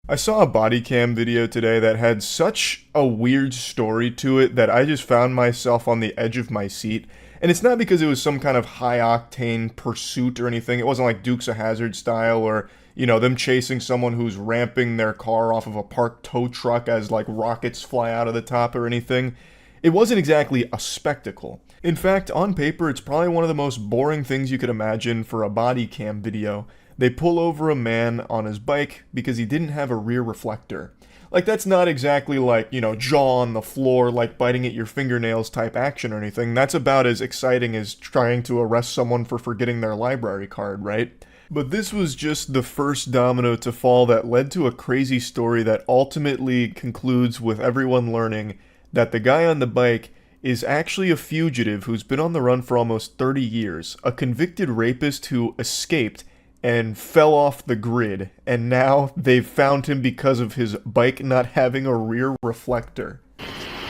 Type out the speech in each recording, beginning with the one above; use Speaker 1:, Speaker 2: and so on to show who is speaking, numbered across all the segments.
Speaker 1: I saw a body cam video today that had such a weird story to it that I just found myself on the edge of my seat. And it's not because it was some kind of high octane pursuit or anything. It wasn't like Dukes of Hazzard style or, them chasing someone who's ramping their car off of a parked tow truck as like rockets fly out of the top or anything. It wasn't exactly a spectacle. In fact, on paper, it's probably one of the most boring things you could imagine for a body cam video. They pull over a man on his bike because he didn't have a rear reflector. Like, that's not exactly like, jaw on the floor, like biting at your fingernails type action or anything. That's about as exciting as trying to arrest someone for forgetting their library card, right? But this was just the first domino to fall that led to a crazy story that ultimately concludes with everyone learning that the guy on the bike is actually a fugitive who's been on the run for almost 30 years, a convicted rapist who escaped and fell off the grid, and now they've found him because of his bike not having a rear reflector.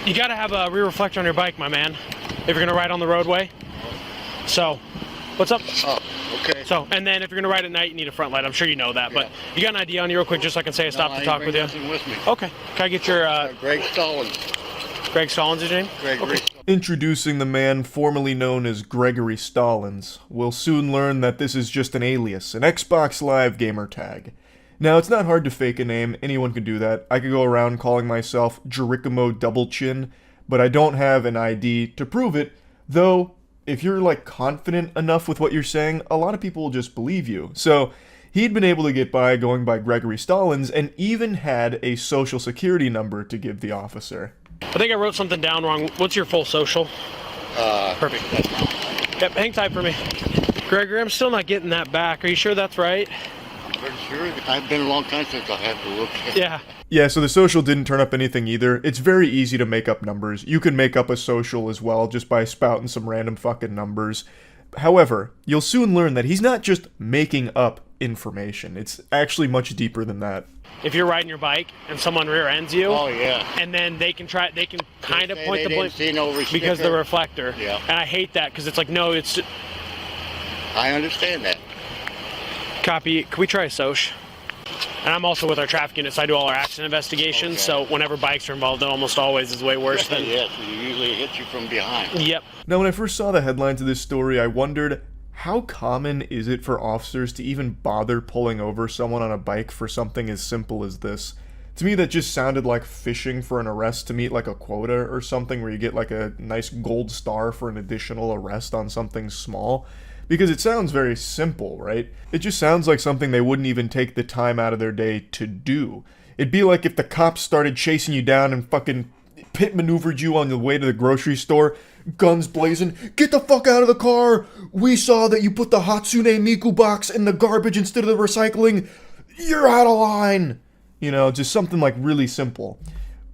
Speaker 2: You gotta have a rear reflector on your bike, my man, if you're gonna ride on the roadway. So, what's up?
Speaker 3: Oh, okay.
Speaker 2: So, and then if you're gonna ride at night, you need a front light. I'm sure you know that, but you got an idea on you real quick, just so I can say I stopped to talk with you?
Speaker 3: With me.
Speaker 2: Okay. Can I get your,
Speaker 3: Greg Stallings.
Speaker 2: Greg Stallings, is your name?
Speaker 3: Gregory.
Speaker 2: Okay.
Speaker 1: Introducing the man formerly known as Gregory Stallings. We'll soon learn that this is just an alias, an Xbox Live gamer tag. Now, it's not hard to fake a name, anyone can do that. I could go around calling myself Jerichomo Double Chin, but I don't have an ID to prove it, though if you're confident enough with what you're saying, a lot of people will just believe you. So, he'd been able to get by going by Gregory Stallings and even had a social security number to give the officer.
Speaker 2: I think I wrote something down wrong. What's your full social? Perfect. Yep, hang tight for me. Gregory, I'm still not getting that back. Are you sure that's right?
Speaker 3: Pretty sure. I've been a long time since I had to look.
Speaker 2: Yeah.
Speaker 1: Yeah, so the social didn't turn up anything either. It's very easy to make up numbers. You can make up a social as well just by spouting some random fucking numbers. However, you'll soon learn that he's not just making up information. It's actually much deeper than that.
Speaker 2: If you're riding your bike and someone rear ends you,
Speaker 3: Oh, yeah.
Speaker 2: and then they can kind of
Speaker 3: They
Speaker 2: point the
Speaker 3: didn't
Speaker 2: blame
Speaker 3: see no
Speaker 2: because the
Speaker 3: sticker.
Speaker 2: reflector.
Speaker 3: Yeah.
Speaker 2: And I hate that because it's like, no, it's
Speaker 3: I understand that.
Speaker 2: copy. Can we try a soch? And I'm also with our traffic unit, so I do all our accident investigations.
Speaker 3: Okay.
Speaker 2: So whenever bikes are involved, it almost always is way worse than.
Speaker 3: Yes, it usually hits you from behind.
Speaker 2: Yep.
Speaker 1: Now, when I first saw the headline to this story, I wondered, how common is it for officers to even bother pulling over someone on a bike for something as simple as this? To me, that just sounded like fishing for an arrest to meet like a quota or something where you get like a nice gold star for an additional arrest on something small. Because it sounds very simple, right? It just sounds like something they wouldn't even take the time out of their day to do. It'd be like if the cops started chasing you down and fucking pit maneuvered you on the way to the grocery store, guns blazing, "Get the fuck out of the car! We saw that you put the Hatsune Miku box in the garbage instead of the recycling. You're out of line!" Just something like really simple.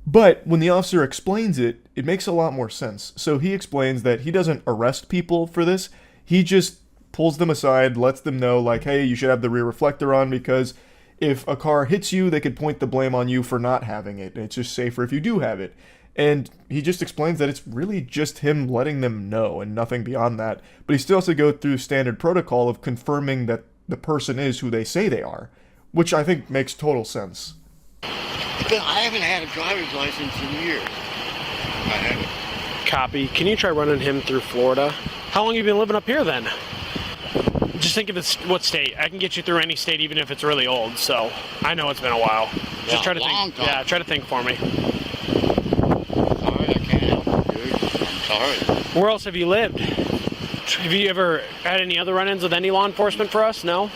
Speaker 1: But when the officer explains it, it makes a lot more sense. So he explains that he doesn't arrest people for this. He just pulls them aside, lets them know, like, hey, you should have the rear reflector on because if a car hits you, they could point the blame on you for not having it. It's just safer if you do have it. And he just explains that it's really just him letting them know and nothing beyond that. But he still has to go through standard protocol of confirming that the person is who they say they are, which I think makes total sense.
Speaker 3: But I haven't had a driver's license in years. I haven't.
Speaker 2: Copy. Can you try running him through Florida? How long have you been living up here then? Just think of what state. I can get you through any state, even if it's really old. So I know it's been a while. Just
Speaker 3: Yeah,
Speaker 2: try to
Speaker 3: long
Speaker 2: think.
Speaker 3: time.
Speaker 2: Yeah, try to think for me.
Speaker 3: Sorry, I can't help you, dude. I'm sorry.
Speaker 2: Where else have you lived? Have you ever had any other run-ins with any law enforcement for us? No?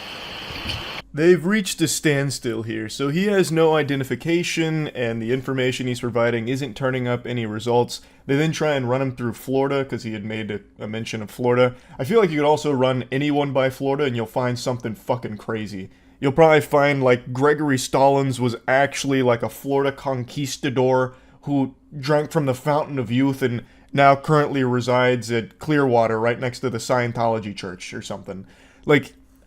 Speaker 1: They've reached a standstill here, so he has no identification, and the information he's providing isn't turning up any results. They then try and run him through Florida, because he had made a mention of Florida. I feel like you could also run anyone by Florida, and you'll find something fucking crazy. You'll probably find, Gregory Stallings was actually, a Florida conquistador who drank from the fountain of youth and now currently resides at Clearwater, right next to the Scientology church or something.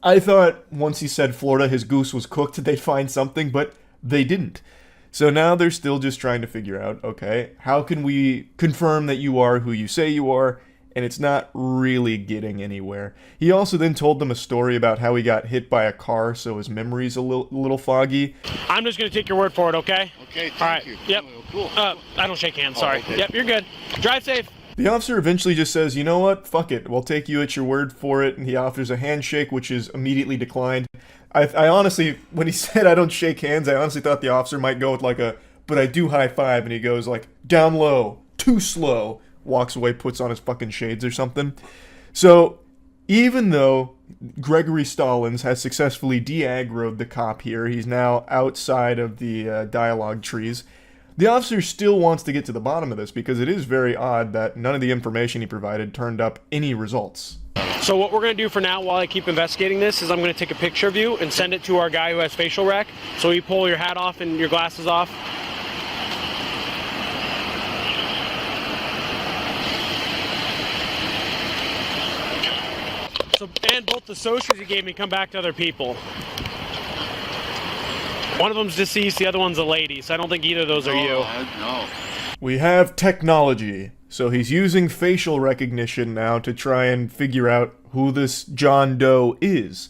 Speaker 1: I thought once he said Florida, his goose was cooked, they'd find something, but they didn't. So now they're still just trying to figure out, okay, how can we confirm that you are who you say you are, and it's not really getting anywhere. He also then told them a story about how he got hit by a car, so his memory's a little foggy.
Speaker 2: I'm just going to take your word for it, okay?
Speaker 3: Okay, thank
Speaker 2: All right.
Speaker 3: you.
Speaker 2: Yep.
Speaker 3: Oh, cool.
Speaker 2: I don't shake hands, sorry.
Speaker 3: okay.
Speaker 2: Yep, you're good. Drive safe.
Speaker 1: The officer eventually just says, you know what, fuck it, we'll take you at your word for it, and he offers a handshake, which is immediately declined. I honestly, when he said I don't shake hands, I honestly thought the officer might go with like a, but I do high five, and he goes like, down low, too slow, walks away, puts on his fucking shades or something. So, even though Gregory Stallings has successfully de-aggroed the cop here, he's now outside of the dialogue trees, the officer still wants to get to the bottom of this because it is very odd that none of the information he provided turned up any results.
Speaker 2: So what we're going to do for now while I keep investigating this is I'm going to take a picture of you and send it to our guy who has facial rec. So you pull your hat off and your glasses off. So, and both the socials you gave me come back to other people. One of them's deceased, the other one's a lady, so I don't think either of those are you.
Speaker 3: No.
Speaker 1: We have technology, so he's using facial recognition now to try and figure out who this John Doe is.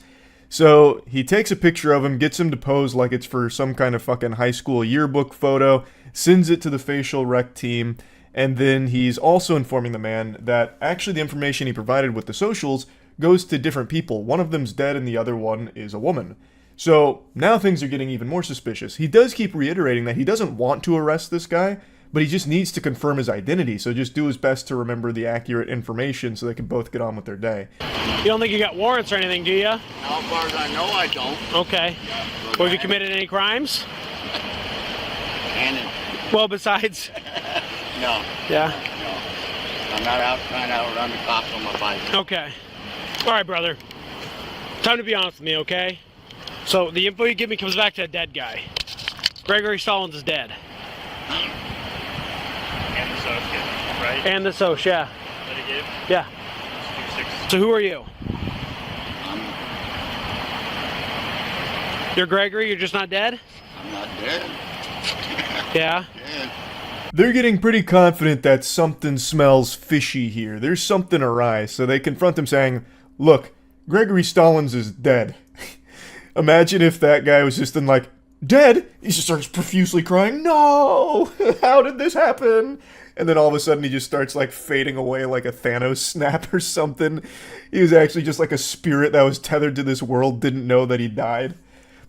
Speaker 1: So he takes a picture of him, gets him to pose like it's for some kind of fucking high school yearbook photo, sends it to the facial rec team, and then he's also informing the man that actually the information he provided with the socials goes to different people. One of them's dead and the other one is a woman. So now things are getting even more suspicious. He does keep reiterating that he doesn't want to arrest this guy, but he just needs to confirm his identity, so just do his best to remember the accurate information so they can both get on with their day.
Speaker 2: You don't think you got warrants or anything, do you?
Speaker 3: As far as I know, I don't.
Speaker 2: Okay. Well, have you committed any crimes?
Speaker 3: And
Speaker 2: Well, besides...
Speaker 3: no,
Speaker 2: Yeah?
Speaker 3: no. I'm not out trying to outrun the cops on my bike.
Speaker 2: Okay. All right, brother. Time to be honest with me, okay? So the info you give me comes back to a dead guy. Gregory Stallings is dead.
Speaker 4: And the associate, right?
Speaker 2: And the Soch, yeah.
Speaker 4: That he gave?
Speaker 2: Yeah.
Speaker 4: 2-6.
Speaker 2: So who are you? You're Gregory, you're just not dead?
Speaker 3: I'm not dead.
Speaker 2: Yeah.
Speaker 3: Dead.
Speaker 1: They're getting pretty confident that something smells fishy here. There's something awry, so they confront him saying, look, Gregory Stallings is dead. Imagine if that guy was just in like, dead? He just starts profusely crying, no! How did this happen? And then all of a sudden he just starts like fading away like a Thanos snap or something. He was actually just like a spirit that was tethered to this world, didn't know that he died.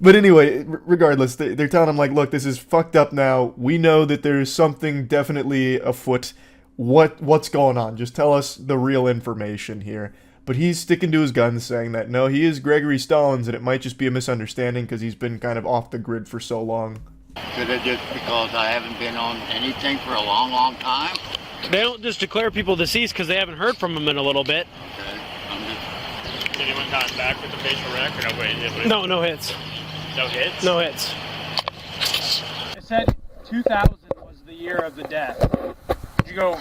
Speaker 1: But anyway, regardless, they're telling him like, look, this is fucked up now. We know that there's something definitely afoot. What's going on? Just tell us the real information here. But he's sticking to his guns, saying that, no, he is Gregory Stallings, and it might just be a misunderstanding because he's been kind of off the grid for so long.
Speaker 3: Could it just because I haven't been on anything for a long, long time?
Speaker 2: They don't just declare people deceased because they haven't heard from them in a little bit.
Speaker 3: Okay, I'm just...
Speaker 4: Did anyone come back with the facial rec or no? Wait,
Speaker 2: No, no hits.
Speaker 4: no hits?
Speaker 2: No hits.
Speaker 5: I said 2000 was the year of the death. Did you go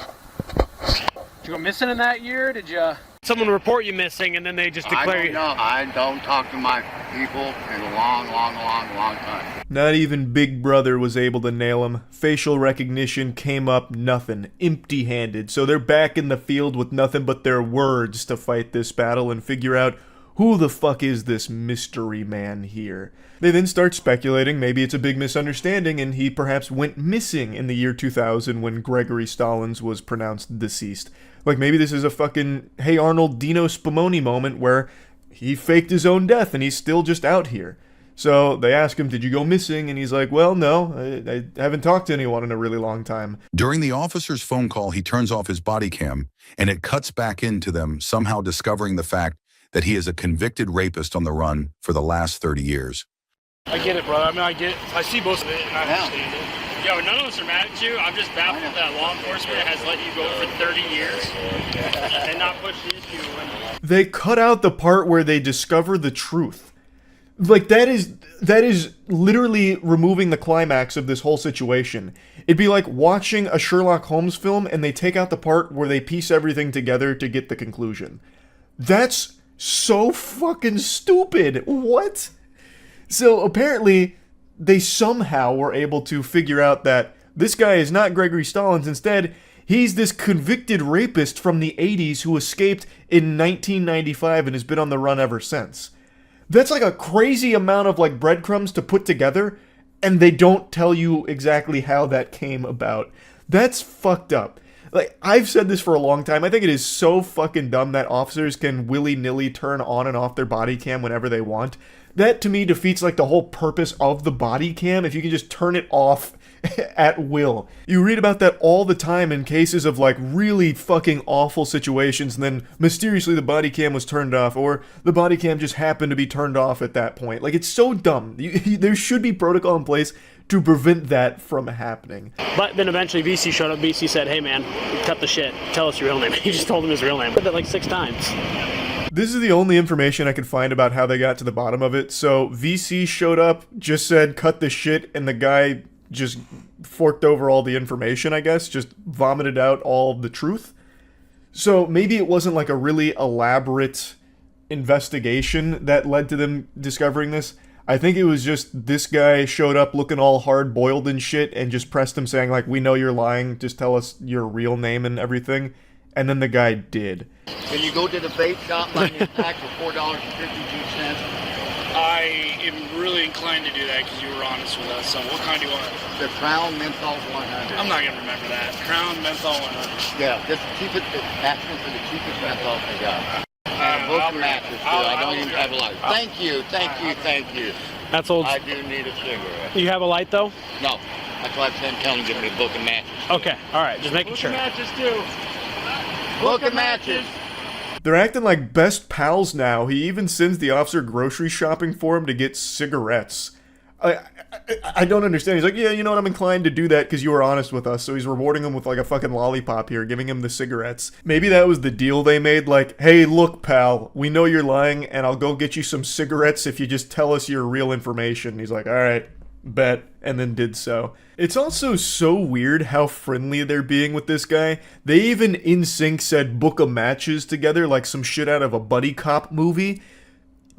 Speaker 5: missing in that year? Did you?
Speaker 2: Someone report you missing and then they just
Speaker 3: I
Speaker 2: declare
Speaker 3: don't
Speaker 2: you.
Speaker 3: know. I don't talk to my people in a long, long, long, long time.
Speaker 1: Not even Big Brother was able to nail him. Facial recognition came up nothing, empty-handed. So they're back in the field with nothing but their words to fight this battle and figure out who the fuck is this mystery man here. They then start speculating maybe it's a big misunderstanding and he perhaps went missing in the year 2000 when Gregory Stallings was pronounced deceased. Like maybe this is a fucking Hey Arnold Dino Spumoni moment where he faked his own death and he's still just out here. So they ask him, did you go missing? And he's like, well, no, I haven't talked to anyone in a really long time.
Speaker 6: During the officer's phone call, he turns off his body cam, and it cuts back into them somehow discovering the fact that he is a convicted rapist on the run for the last 30 years.
Speaker 4: I get it, brother. I mean, I see both of it and I
Speaker 3: Yeah.
Speaker 4: understand it. Yo, none of us are mad at you. I'm just baffled that law enforcement has let you go for 30 years and not push the issue.
Speaker 1: They cut out the part where they discover the truth. Like, that is literally removing the climax of this whole situation. It'd be like watching a Sherlock Holmes film and they take out the part where they piece everything together to get the conclusion. That's so fucking stupid. What? So apparently, they somehow were able to figure out that this guy is not Gregory Stallings. Instead, He's this convicted rapist from the 80s who escaped in 1995 and has been on the run ever since. That's like a crazy amount of like breadcrumbs to put together, and they don't tell you exactly how that came about. That's fucked up. Like, I've said this for a long time. I think it is so fucking dumb that officers can willy-nilly turn on and off their body cam whenever they want. That, to me, defeats, like, the whole purpose of the body cam if you can just turn it off at will. You read about that all the time in cases of, like, really fucking awful situations, and then mysteriously the body cam was turned off, or the body cam just happened to be turned off at that point. Like, it's so dumb. There should be protocol in place to prevent that from happening.
Speaker 2: But then eventually VC showed up. VC said, hey man, cut the shit. Tell us your real name. He just told him his real name. I did that like 6 times.
Speaker 1: This is the only information I could find about how they got to the bottom of it. So VC showed up, just said, cut the shit, and the guy just forked over all the information, I guess. Just vomited out all of the truth. So maybe it wasn't like a really elaborate investigation that led to them discovering this. I think it was just this guy showed up looking all hard-boiled and shit and just pressed him saying, like, we know you're lying, just tell us your real name and everything. And then the guy did.
Speaker 3: Can you go to the vape shop, buy me a pack for $4.52?
Speaker 4: I am really inclined to do that because you were honest with us. So what kind do you want?
Speaker 3: The Crown Menthol 100.
Speaker 4: I'm not going to remember that. Crown Menthol 100.
Speaker 3: Yeah, just keep it, ask me for the cheapest menthol they got.
Speaker 4: I'll
Speaker 3: Book matches, too. I don't even have a light. Thank you.
Speaker 2: That's old.
Speaker 3: I do need a cigarette.
Speaker 2: You have a light though?
Speaker 3: No, that's why I'm telling him to give me a book of matches.
Speaker 2: Okay, alright, just making sure.
Speaker 4: Matches too.
Speaker 3: Book of matches.
Speaker 1: They're acting like best pals now. He even sends the officer grocery shopping for him to get cigarettes. I don't understand. He's like, yeah, you know what, I'm inclined to do that because you were honest with us. So he's rewarding him with like a fucking lollipop here, giving him the cigarettes. Maybe that was the deal they made, like, hey, look, pal, we know you're lying, and I'll go get you some cigarettes if you just tell us your real information. He's like, alright, bet, and then did so. It's also so weird how friendly they're being with this guy. They even in sync said book of matches together like some shit out of a buddy cop movie.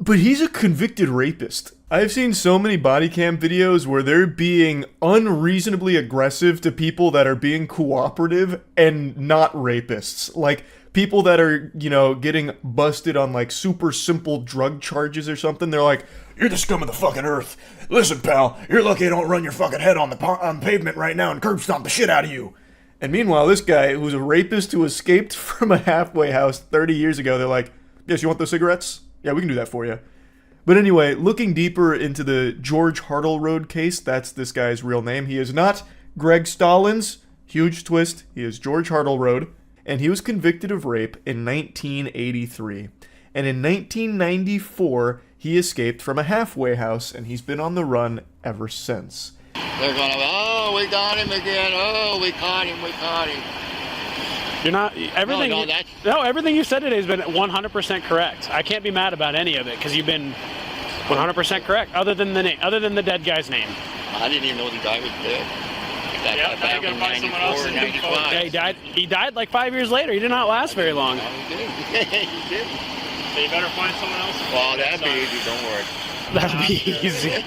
Speaker 1: But he's a convicted rapist. I've seen so many body cam videos where they're being unreasonably aggressive to people that are being cooperative and not rapists. Like, people that are, you know, getting busted on, like, super simple drug charges or something. They're like, you're the scum of the fucking earth. Listen, pal, you're lucky I don't run your fucking head on the pavement right now and curb stomp the shit out of you. And meanwhile, this guy, who's a rapist who escaped from a halfway house 30 years ago, they're like, yes, you want those cigarettes? Yeah, we can do that for you. But anyway, looking deeper into the George Hartleroad case, that's this guy's real name. He is not Greg Stallings. Huge twist. He is George Hartleroad. And he was convicted of rape in 1983. And in 1994, he escaped from a halfway house, and he's been on the run ever since.
Speaker 3: They're going to, oh, we got him again. Oh, we caught him.
Speaker 2: You're not everything.
Speaker 3: No,
Speaker 2: everything you said today has been 100% correct. I can't be mad about any of it because you've been 100% correct. Other than the dead guy's name.
Speaker 3: I didn't even know the guy was dead.
Speaker 4: Yeah, now you gotta find someone else to do it.
Speaker 2: Yeah, he died like 5 years later. He did not last very long.
Speaker 3: He did.
Speaker 4: So you better find someone else.
Speaker 3: Well, that'd be easy. Don't worry.
Speaker 2: That'd be easy.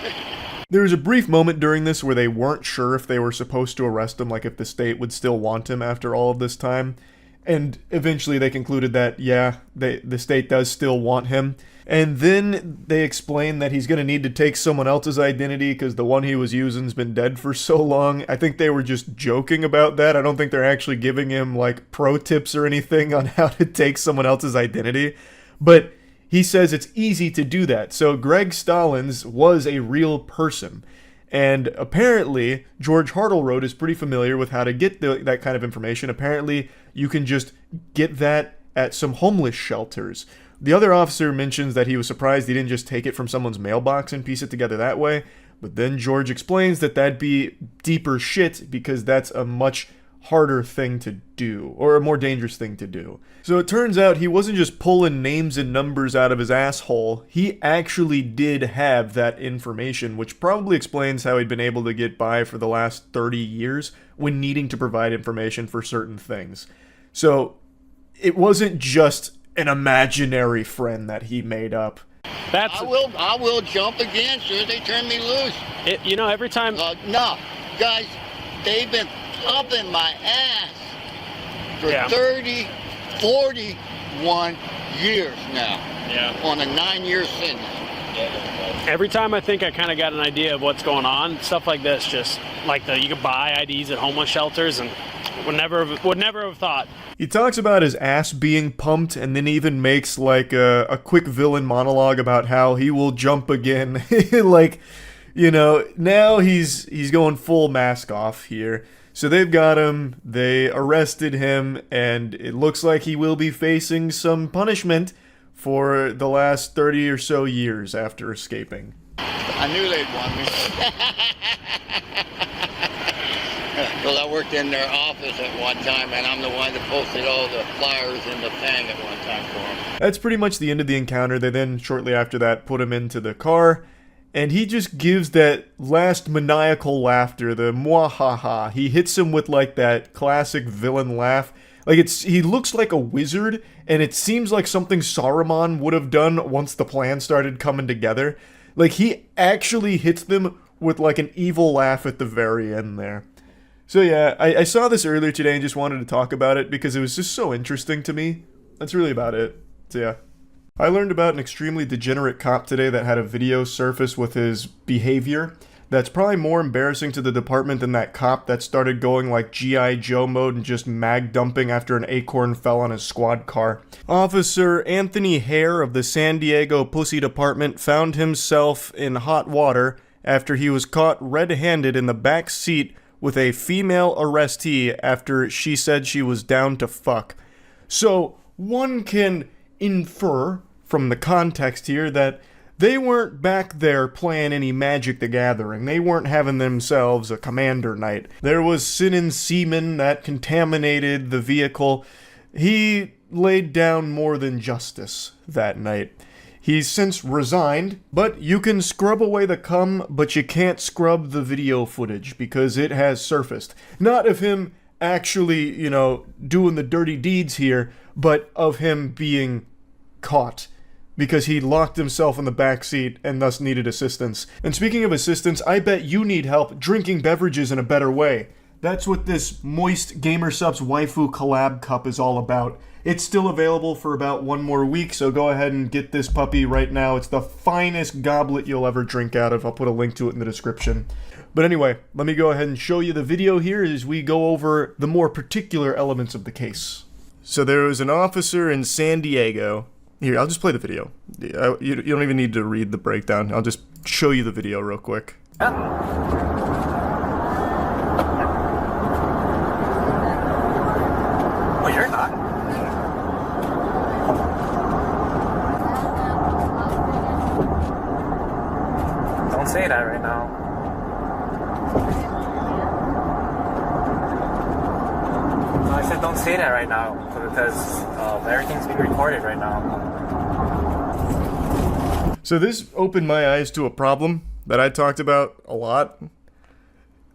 Speaker 1: There was a brief moment during this where they weren't sure if they were supposed to arrest him, like if the state would still want him after all of this time. And eventually they concluded that, yeah, the state does still want him. And then they explained that he's going to need to take someone else's identity because the one he was using's been dead for so long. I think they were just joking about that. I don't think they're actually giving him, like, pro tips or anything on how to take someone else's identity. But he says it's easy to do that. So Greg Stallings was a real person. And apparently, George Hartleroad is pretty familiar with how to get that kind of information. Apparently, you can just get that at some homeless shelters. The other officer mentions that he was surprised he didn't just take it from someone's mailbox and piece it together that way. But then George explains that that'd be deeper shit because that's a much harder thing to do, or a more dangerous thing to do. So it turns out he wasn't just pulling names and numbers out of his asshole, he actually did have that information, which probably explains how he'd been able to get by for the last 30 years when needing to provide information for certain things. So it wasn't just an imaginary friend that he made up.
Speaker 3: I will jump again as soon as they turn me loose.
Speaker 2: Every time...
Speaker 3: No, guys, they've been pumping my ass. for
Speaker 2: Yeah.
Speaker 3: 30, 41 years now.
Speaker 4: Yeah.
Speaker 3: On a 9-year sentence.
Speaker 2: Every time I think I kind of got an idea of what's going on, stuff like this, just like you could buy IDs at homeless shelters, and would never have thought.
Speaker 1: He talks about his ass being pumped, and then even makes like a quick villain monologue about how he will jump again. Like, you know, now he's going full mask off here. So they've got him, they arrested him, and it looks like he will be facing some punishment for the last 30 or so years after escaping.
Speaker 3: I knew they'd want me. Because I worked in their office at one time, and I'm the one that posted all the flyers in the thing at one time for them.
Speaker 1: That's pretty much the end of the encounter. They then, shortly after that, put him into the car, and he just gives that last maniacal laughter, the mwahaha. He hits him with like that classic villain laugh. Like he looks like a wizard, and it seems like something Saruman would have done once the plan started coming together. Like he actually hits them with like an evil laugh at the very end there. So yeah, I saw this earlier today and just wanted to talk about it because it was just so interesting to me. That's really about it. So yeah. I learned about an extremely degenerate cop today that had a video surface with his behavior that's probably more embarrassing to the department than that cop that started going like G.I. Joe mode and just mag dumping after an acorn fell on his squad car. Officer Anthony Hare of the San Diego Pussy Department found himself in hot water after he was caught red-handed in the back seat with a female arrestee after she said she was down to fuck. So one can infer from the context here that they weren't back there playing any Magic the Gathering. They weren't having themselves a commander night. There was sin and semen that contaminated the vehicle. He laid down more than justice that night. He's since resigned, but you can scrub away the cum, but you can't scrub the video footage because it has surfaced. Not of him actually, you know, doing the dirty deeds here, but of him being caught because he locked himself in the back seat and thus needed assistance. And speaking of assistance, I bet you need help drinking beverages in a better way. That's what this Moist Gamer Subs Waifu Collab Cup is all about. It's still available for about one more week, so go ahead and get this puppy right now. It's the finest goblet you'll ever drink out of. I'll put a link to it in the description. But anyway, let me go ahead and show you the video here as we go over the more particular elements of the case. So there was an officer in San Diego. Here, I'll just play the video. You don't even need to read the breakdown. I'll just show you the video real quick.
Speaker 7: Well, you're not. Don't say that right now. No, I said don't say that right now because everything's being recorded right now.
Speaker 1: So this opened my eyes to a problem that I talked about a lot.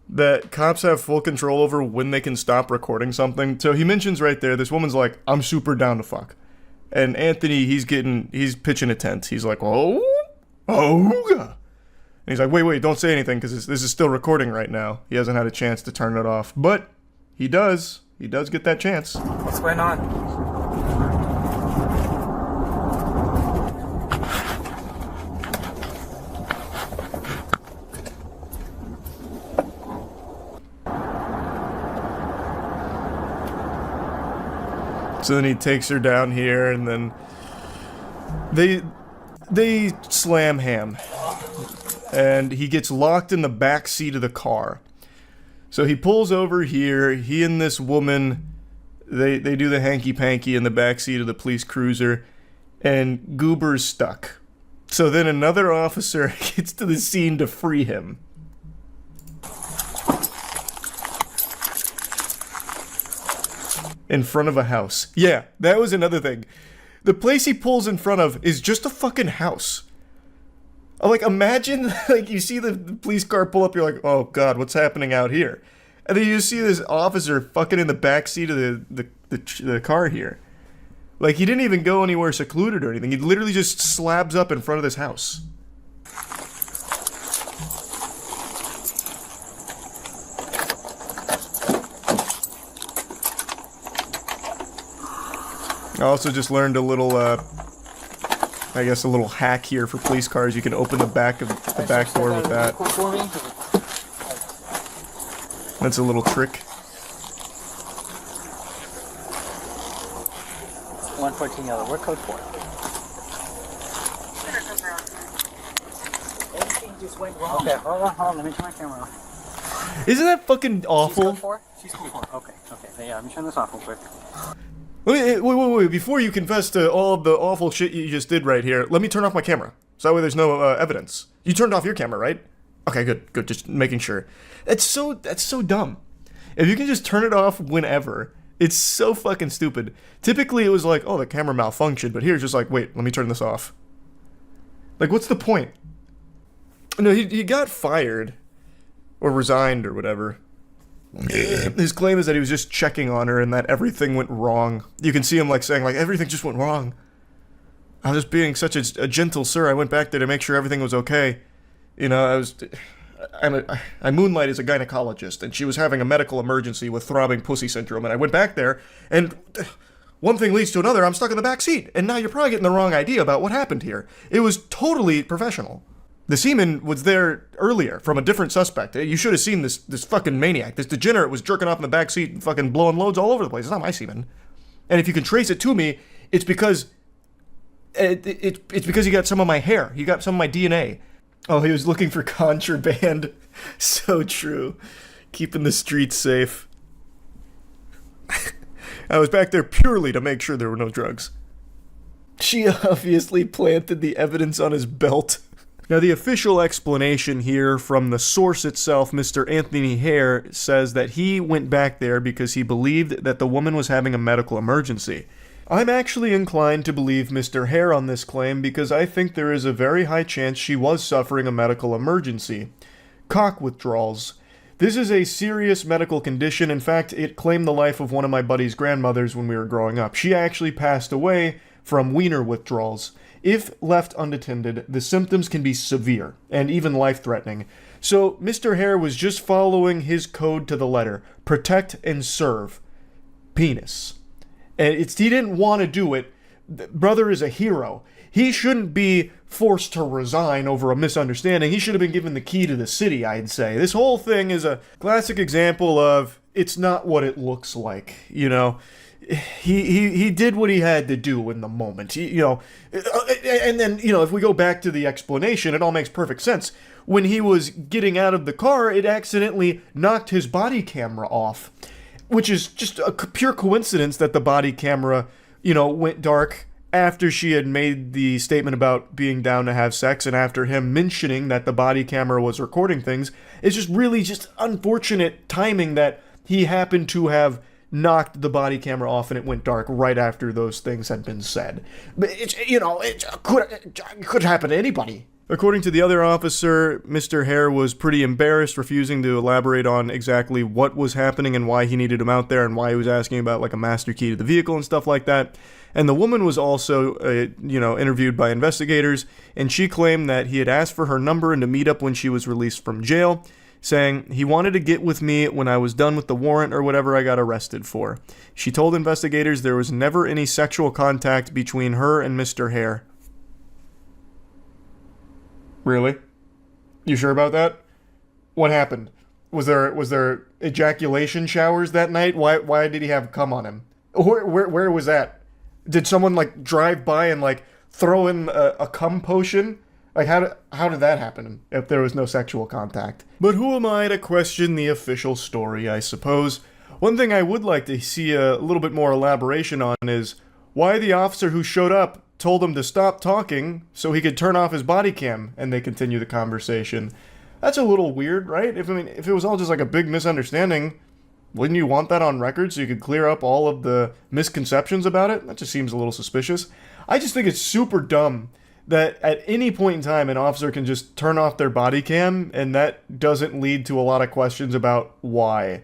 Speaker 1: That cops have full control over when they can stop recording something. So he mentions right there, this woman's like, I'm super down to fuck. And Anthony, he's pitching a tent. He's like, and he's like, wait, don't say anything because this is still recording right now. He hasn't had a chance to turn it off. But he does. He does get that chance.
Speaker 7: What's going on?
Speaker 1: So then he takes her down here, and then they slam ham, and he gets locked in the back seat of the car. So he pulls over here. He and this woman, they do the hanky-panky in the back seat of the police cruiser, and Goober's stuck. So then another officer gets to the scene to free him. In front of a house. Yeah, that was another thing. The place he pulls in front of is just a fucking house. Like, imagine, like, you see the police car pull up, you're like, oh god, what's happening out here? And then you see this officer fucking in the back seat of the car here. Like, he didn't even go anywhere secluded or anything. He literally just slabs up in front of this house. I also just learned a little, I guess a little hack here for police cars. You can open the back door with that. That's a little trick.
Speaker 7: 114 yellow. What code for? Everything just went wrong. Okay, hold on. Let me turn my camera off.
Speaker 1: Isn't that fucking awful?
Speaker 7: She's code 4? Okay. Yeah, let me turn this off real quick.
Speaker 1: Wait. Before you confess to all of the awful shit you just did right here, let me turn off my camera. So that way there's no evidence. You turned off your camera, right? Okay, good. Just making sure. That's so dumb. If you can just turn it off whenever, it's so fucking stupid. Typically it was like, oh, the camera malfunctioned, but here it's just like, wait, let me turn this off. Like, what's the point? No, he got fired. Or resigned or whatever. His claim is that he was just checking on her and that everything went wrong. You can see him like saying like, everything just went wrong. I was just being such a gentle sir. I went back there to make sure everything was okay. You know, I moonlight as a gynecologist, and she was having a medical emergency with throbbing pussy syndrome, and I went back there, and one thing leads to another. I'm stuck in the back seat, and now you're probably getting the wrong idea about what happened here. It was totally professional. The semen was there earlier from a different suspect. You should have seen this fucking maniac. This degenerate was jerking off in the back seat and fucking blowing loads all over the place. It's not my semen. And if you can trace it to me, it's because it's because he got some of my hair. He got some of my DNA. Oh, he was looking for contraband. So true. Keeping the streets safe. I was back there purely to make sure there were no drugs. She obviously planted the evidence on his belt. Now, the official explanation here from the source itself, Mr. Anthony Hare, says that he went back there because he believed that the woman was having a medical emergency. I'm actually inclined to believe Mr. Hare on this claim because I think there is a very high chance she was suffering a medical emergency. Cock withdrawals. This is a serious medical condition. In fact, it claimed the life of one of my buddy's grandmothers when we were growing up. She actually passed away from wiener withdrawals. If left unattended, the symptoms can be severe and even life-threatening. So Mr. Hare was just following his code to the letter. Protect and serve. Penis. And he didn't want to do it. Brother is a hero. He shouldn't be forced to resign over a misunderstanding. He should have been given the key to the city, I'd say. This whole thing is a classic example of it's not what it looks like, you know. He did what he had to do in the moment, and then, if we go back to the explanation, it all makes perfect sense. When he was getting out of the car, it accidentally knocked his body camera off, which is just a pure coincidence that the body camera, went dark after she had made the statement about being down to have sex, and after him mentioning that the body camera was recording things. It's just really just unfortunate timing that he happened to have knocked the body camera off and it went dark right after those things had been said. But it could happen to anybody. According to the other officer, Mr. Hare was pretty embarrassed, refusing to elaborate on exactly what was happening and why he needed him out there and why he was asking about like a master key to the vehicle and stuff like that. And the woman was also, interviewed by investigators, and she claimed that he had asked for her number and to meet up when she was released from jail, saying he wanted to get with me when I was done with the warrant or whatever I got arrested for. She told investigators there was never any sexual contact between her and Mr. Hare. Really? You sure about that? What happened? Was there ejaculation showers that night? Why did he have cum on him? Where was that? Did someone like drive by and like throw in a cum potion? Like, how did that happen if there was no sexual contact? But who am I to question the official story, I suppose? One thing I would like to see a little bit more elaboration on is why the officer who showed up told him to stop talking so he could turn off his body cam and they continue the conversation. That's a little weird, right? If it was all just like a big misunderstanding, wouldn't you want that on record so you could clear up all of the misconceptions about it? That just seems a little suspicious. I just think it's super dumb that at any point in time, an officer can just turn off their body cam, and that doesn't lead to a lot of questions about why.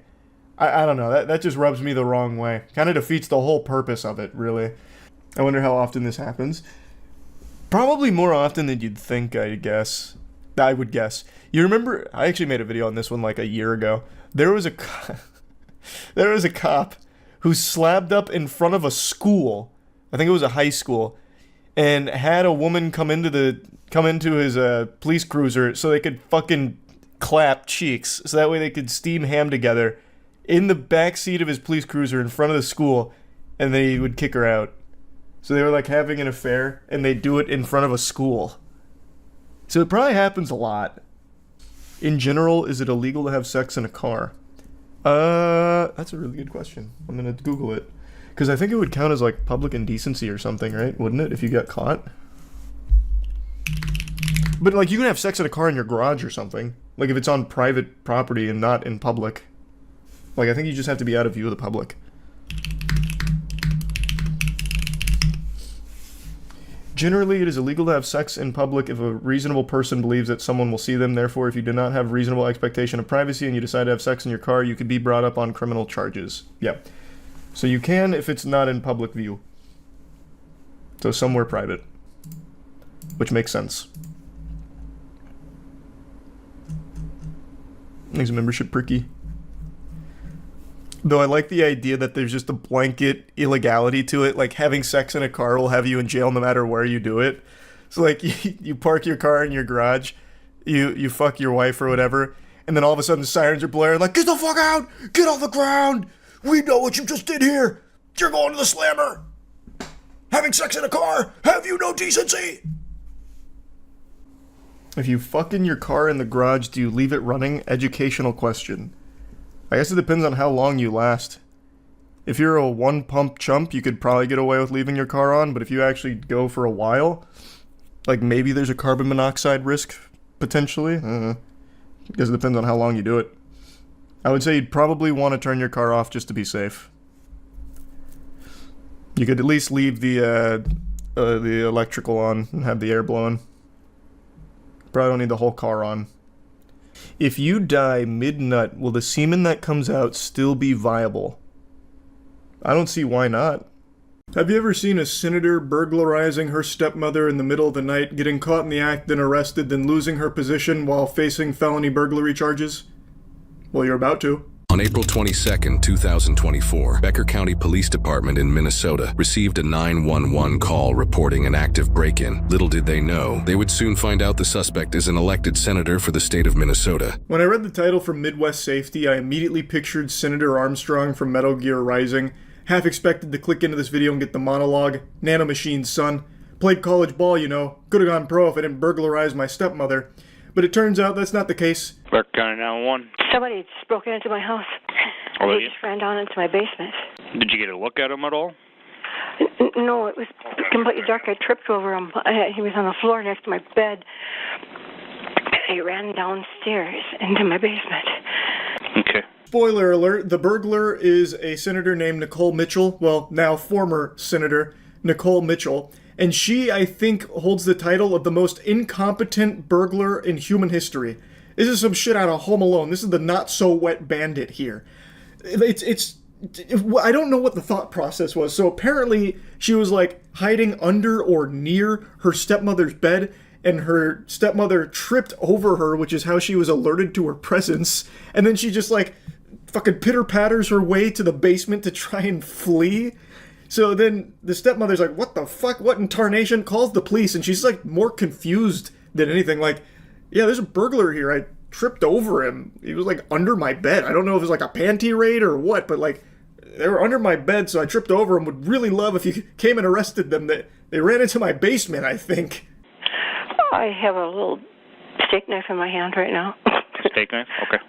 Speaker 1: I don't know, that just rubs me the wrong way. Kind of defeats the whole purpose of it, really. I wonder how often this happens. Probably more often than you'd think, I would guess. You remember, I actually made a video on this one like a year ago. There was a cop who slabbed up in front of a school I think it was a high school, and had a woman come into his police cruiser so they could fucking clap cheeks, so that way they could steam ham together in the back seat of his police cruiser in front of the school, and then he would kick her out. So they were like having an affair, and they do it in front of a school. So it probably happens a lot. In general, is it illegal to have sex in a car? That's a really good question. I'm gonna Google it. Because I think it would count as like public indecency or something, right? Wouldn't it, if you got caught? But like you can have sex in a car in your garage or something. Like if it's on private property and not in public. Like I think you just have to be out of view of the public. Generally, it is illegal to have sex in public if a reasonable person believes that someone will see them. Therefore, if you do not have reasonable expectation of privacy and you decide to have sex in your car, you could be brought up on criminal charges. Yeah. So you can if it's not in public view. So somewhere private. Which makes sense. Makes membership pricky. Though I like the idea that there's just a blanket illegality to it, like having sex in a car will have you in jail no matter where you do it. So like you park your car in your garage, you fuck your wife or whatever, and then all of a sudden the sirens are blaring like, get the fuck out! Get off the ground! We know what you just did here! You're going to the slammer! Having sex in a car! Have you no decency? If you fuck in your car in the garage, do you leave it running? Educational question. I guess it depends on how long you last. If you're a one-pump chump, you could probably get away with leaving your car on, but if you actually go for a while, like maybe there's a carbon monoxide risk, potentially. I guess it depends on how long you do it. I would say you'd probably want to turn your car off just to be safe. You could at least leave the electrical on and have the air blowing. Probably don't need the whole car on. If you die mid-nut, will the semen that comes out still be viable? I don't see why not. Have you ever seen a senator burglarizing her stepmother in the middle of the night, getting caught in the act, then arrested, then losing her position while facing felony burglary charges? Well, you're about to.
Speaker 8: On April 22, 2024, Becker County Police Department in Minnesota received a 911 call reporting an active break-in. Little did they know, they would soon find out the suspect is an elected senator for the state of Minnesota.
Speaker 1: When I read the title from Midwest Safety, I immediately pictured Senator Armstrong from Metal Gear Rising. Half expected to click into this video and get the monologue, "Nanomachine's son. Played college ball, you know. Could've gone pro if I didn't burglarize my stepmother." But it turns out that's not the case.
Speaker 9: Becker County 911.
Speaker 10: Somebody just broke into my house.
Speaker 9: Oh,
Speaker 10: They just ran down into my basement.
Speaker 9: Did you get a look at him at all?
Speaker 10: No, it was completely dark. I tripped over him. He was on the floor next to my bed. He ran downstairs into my basement.
Speaker 9: Okay.
Speaker 1: Spoiler alert, the burglar is a senator named Nicole Mitchell. Well, now former Senator Nicole Mitchell. And she, I think, holds the title of the most incompetent burglar in human history. This is some shit out of Home Alone. This is the not-so-wet bandit here. I don't know what the thought process was. So apparently she was, like, hiding under or near her stepmother's bed, and her stepmother tripped over her, which is how she was alerted to her presence. And then she just, like, fucking pitter-patters her way to the basement to try and flee. So then the stepmother's like, what the fuck? What in tarnation? Calls the police, and she's like more confused than anything. Like, yeah, there's a burglar here. I tripped over him. He was like under my bed. I don't know if it was like a panty raid or what, but like they were under my bed, so I tripped over him. Would really love if you came and arrested them. They ran into my basement, I think.
Speaker 10: I have a little steak knife in my hand right now.
Speaker 9: Steak knife? Okay.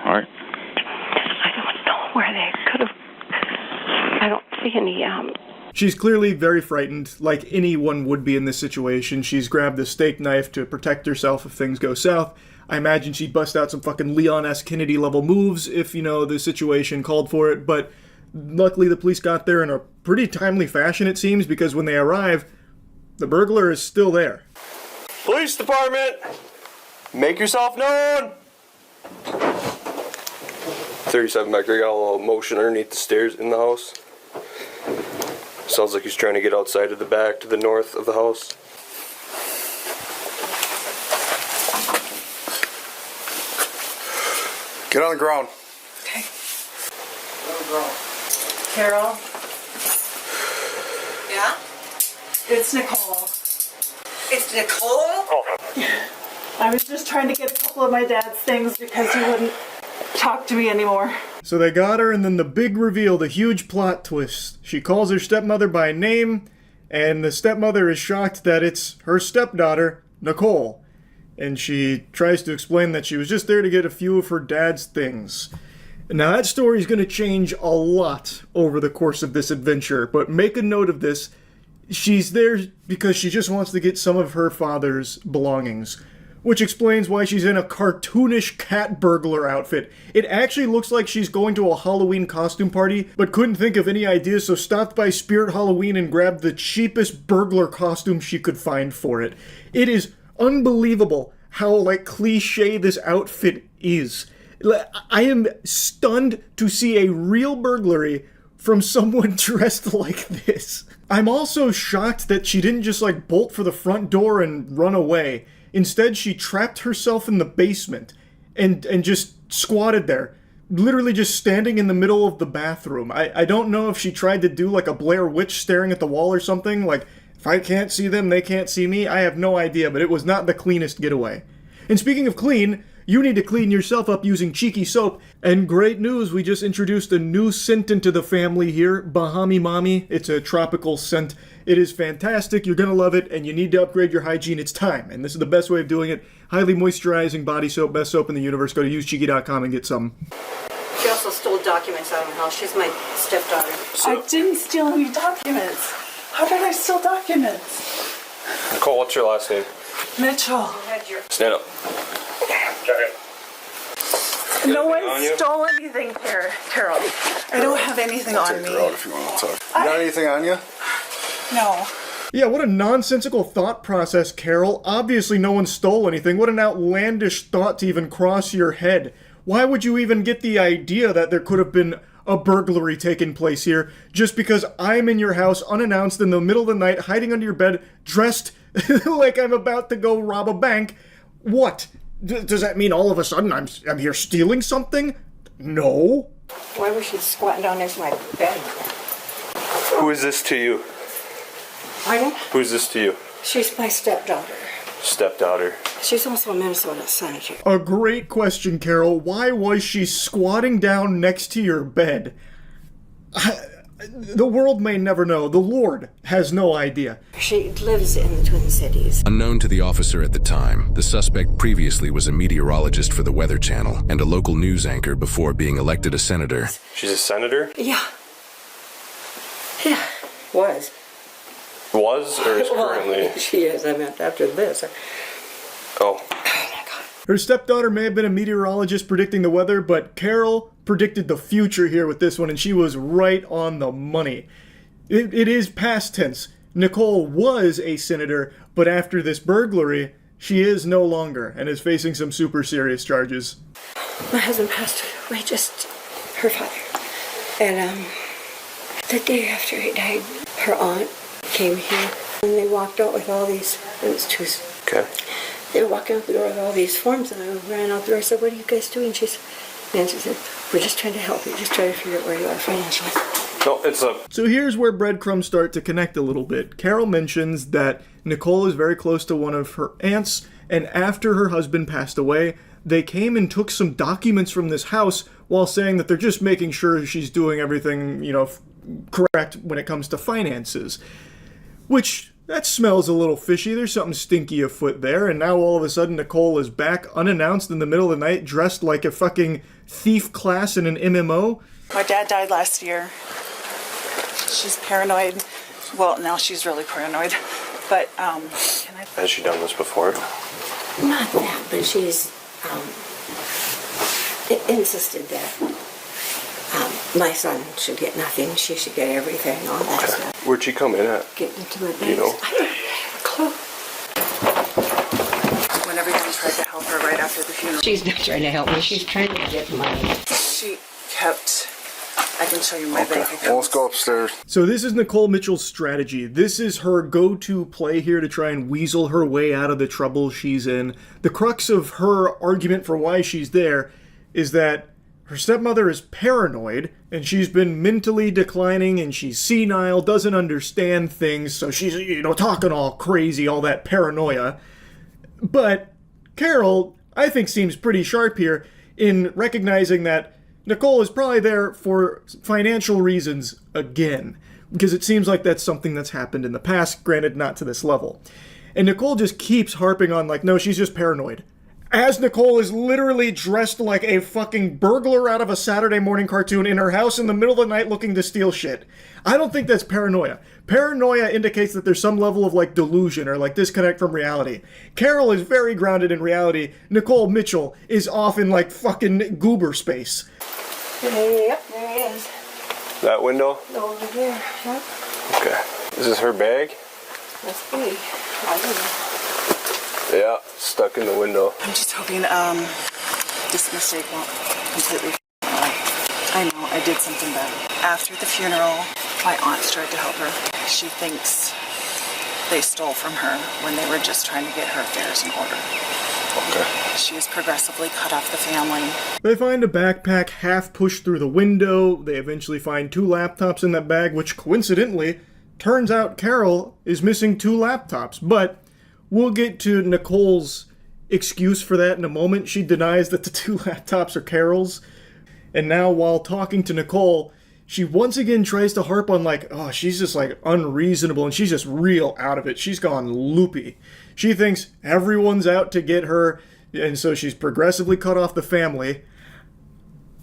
Speaker 9: All right.
Speaker 10: I don't know where they could have. I don't see any,
Speaker 1: She's clearly very frightened, like anyone would be in this situation. She's grabbed a steak knife to protect herself if things go south. I imagine she'd bust out some fucking Leon S. Kennedy level moves if, you know, the situation called for it, but luckily the police got there in a pretty timely fashion, it seems, because when they arrive, the burglar is still there.
Speaker 11: Police department! Make yourself known! 37 Becker got a little motion underneath the stairs in the house. Sounds like he's trying to get outside of the back to the north of the house. Get on the ground.
Speaker 10: Okay. Get on the ground. Carol?
Speaker 12: It's Nicole. It's Nicole? I was just trying to get a couple of my dad's things because he wouldn't talk to me anymore.
Speaker 1: So they got her, and then the big reveal, the huge plot twist. She calls her stepmother by name, and the stepmother is shocked that it's her stepdaughter, Nicole. And she tries to explain that she was just there to get a few of her dad's things. Now that story is going to change a lot over the course of this adventure, but make a note of this. She's there because she just wants to get some of her father's belongings, which explains why she's in a cartoonish cat burglar outfit. It actually looks like she's going to a Halloween costume party, but couldn't think of any ideas, so stopped by Spirit Halloween and grabbed the cheapest burglar costume she could find for it. It is unbelievable how, cliche this outfit is. I am stunned to see a real burglary from someone dressed like this. I'm also shocked that she didn't just, bolt for the front door and run away. Instead, she trapped herself in the basement and just squatted there, literally just standing in the middle of the bathroom. I don't know if she tried to do, a Blair Witch staring at the wall or something, if I can't see them, they can't see me. I have no idea, but it was not the cleanest getaway. And speaking of clean, you need to clean yourself up using Cheeky Soap. And great news, we just introduced a new scent into the family here, Bahami Mami. It's a tropical scent. It is fantastic, you're gonna love it, and you need to upgrade your hygiene. It's time, and this is the best way of doing it. Highly moisturizing body soap, best soap in the universe. Go to usecheeky.com and get some.
Speaker 13: She also stole documents out of my house. She's my stepdaughter.
Speaker 12: I didn't steal any documents. How did I steal documents?
Speaker 11: Nicole, what's your last name?
Speaker 12: Mitchell.
Speaker 11: Stand up.
Speaker 12: No one stole anything, Carol. I don't have anything on me.
Speaker 14: If you want to talk. You got anything on you?
Speaker 12: No.
Speaker 1: Yeah, what a nonsensical thought process, Carol. Obviously no one stole anything. What an outlandish thought to even cross your head. Why would you even get the idea that there could have been a burglary taking place here just because I'm in your house unannounced in the middle of the night, hiding under your bed, dressed like I'm about to go rob a bank? What? Does that mean all of a sudden I'm here stealing something? No.
Speaker 10: Why was she squatting down next to my bed?
Speaker 11: Who is this to you?
Speaker 10: Pardon?
Speaker 11: Who is this to you?
Speaker 10: She's my stepdaughter.
Speaker 11: Stepdaughter.
Speaker 10: She's also a Minnesota senator.
Speaker 1: A great question, Carol. Why was she squatting down next to your bed? The world may never know. The Lord has no idea.
Speaker 10: She lives in the Twin Cities.
Speaker 8: Unknown to the officer at the time, the suspect previously was a meteorologist for the Weather Channel and a local news anchor before being elected a senator.
Speaker 11: She's a senator?
Speaker 10: Yeah. Yeah, was.
Speaker 11: Was or is currently?
Speaker 10: She is. I meant after this.
Speaker 11: Oh.
Speaker 1: Her stepdaughter may have been a meteorologist predicting the weather, but Carol predicted the future here with this one, and she was right on the money. It is past tense. Nicole was a senator, but after this burglary, she is no longer, and is facing some super serious charges.
Speaker 10: My husband passed away, just her father. And the day after he died, her aunt came here, and they walked out with all these, it was Tuesday.
Speaker 11: Okay.
Speaker 10: They were walking out the door with all these forms, and I ran out the door. I said, "What are you guys doing?" Nancy said, "We're just trying to help you, just trying to figure out where you are financially."
Speaker 11: No, it's a...
Speaker 1: So here's where breadcrumbs start to connect a little bit. Carol mentions that Nicole is very close to one of her aunts, and after her husband passed away, they came and took some documents from this house while saying that they're just making sure she's doing everything, correct when it comes to finances. Which... that smells a little fishy. There's something stinky afoot there. And now all of a sudden Nicole is back unannounced in the middle of the night dressed like a fucking thief class in an MMO.
Speaker 12: My dad died last year. She's paranoid. Well, now she's really paranoid. But,
Speaker 11: Has she done this before?
Speaker 10: Not that, but she's insisted that my son should get nothing. She should get everything, all that stuff.
Speaker 11: Where'd she come in at?
Speaker 10: Get into my bed.
Speaker 11: You know?
Speaker 10: I don't have a clue.
Speaker 12: when everyone tried to help her right after the funeral.
Speaker 10: She's not trying to help me. She's trying to get money.
Speaker 12: She kept... I can show you my bank account.
Speaker 14: Well, let's go upstairs.
Speaker 1: So this is Nicole Mitchell's strategy. This is her go-to play here to try and weasel her way out of the trouble she's in. The crux of her argument for why she's there is that her stepmother is paranoid, and she's been mentally declining, and she's senile, doesn't understand things, so she's, talking all crazy, all that paranoia. But Carol, I think, seems pretty sharp here in recognizing that Nicole is probably there for financial reasons again, because it seems like that's something that's happened in the past, granted not to this level. And Nicole just keeps harping on, no, she's just paranoid. As Nicole is literally dressed like a fucking burglar out of a Saturday morning cartoon in her house in the middle of the night looking to steal shit. I don't think that's paranoia. Paranoia indicates that there's some level of, delusion or, disconnect from reality. Carol is very grounded in reality. Nicole Mitchell is off in, fucking goober space.
Speaker 10: Yep, there he is.
Speaker 11: That window?
Speaker 10: Over here, yep.
Speaker 11: Okay. Is this her bag?
Speaker 10: Must be. I don't know.
Speaker 11: Yeah, stuck in the window.
Speaker 12: I'm just hoping this mistake won't completely I know, I did something bad. After the funeral, my aunt tried to help her. She thinks they stole from her when they were just trying to get her affairs in order.
Speaker 11: Okay.
Speaker 12: She was progressively cut off the family.
Speaker 1: They find a backpack half pushed through the window. They eventually find 2 laptops in that bag, which coincidentally, turns out Carol is missing 2 laptops. But we'll get to Nicole's excuse for that in a moment. She denies that the 2 laptops are Carol's. And now, while talking to Nicole, she once again tries to harp on, she's just, unreasonable, and she's just real out of it. She's gone loopy. She thinks everyone's out to get her, and so she's progressively cut off the family.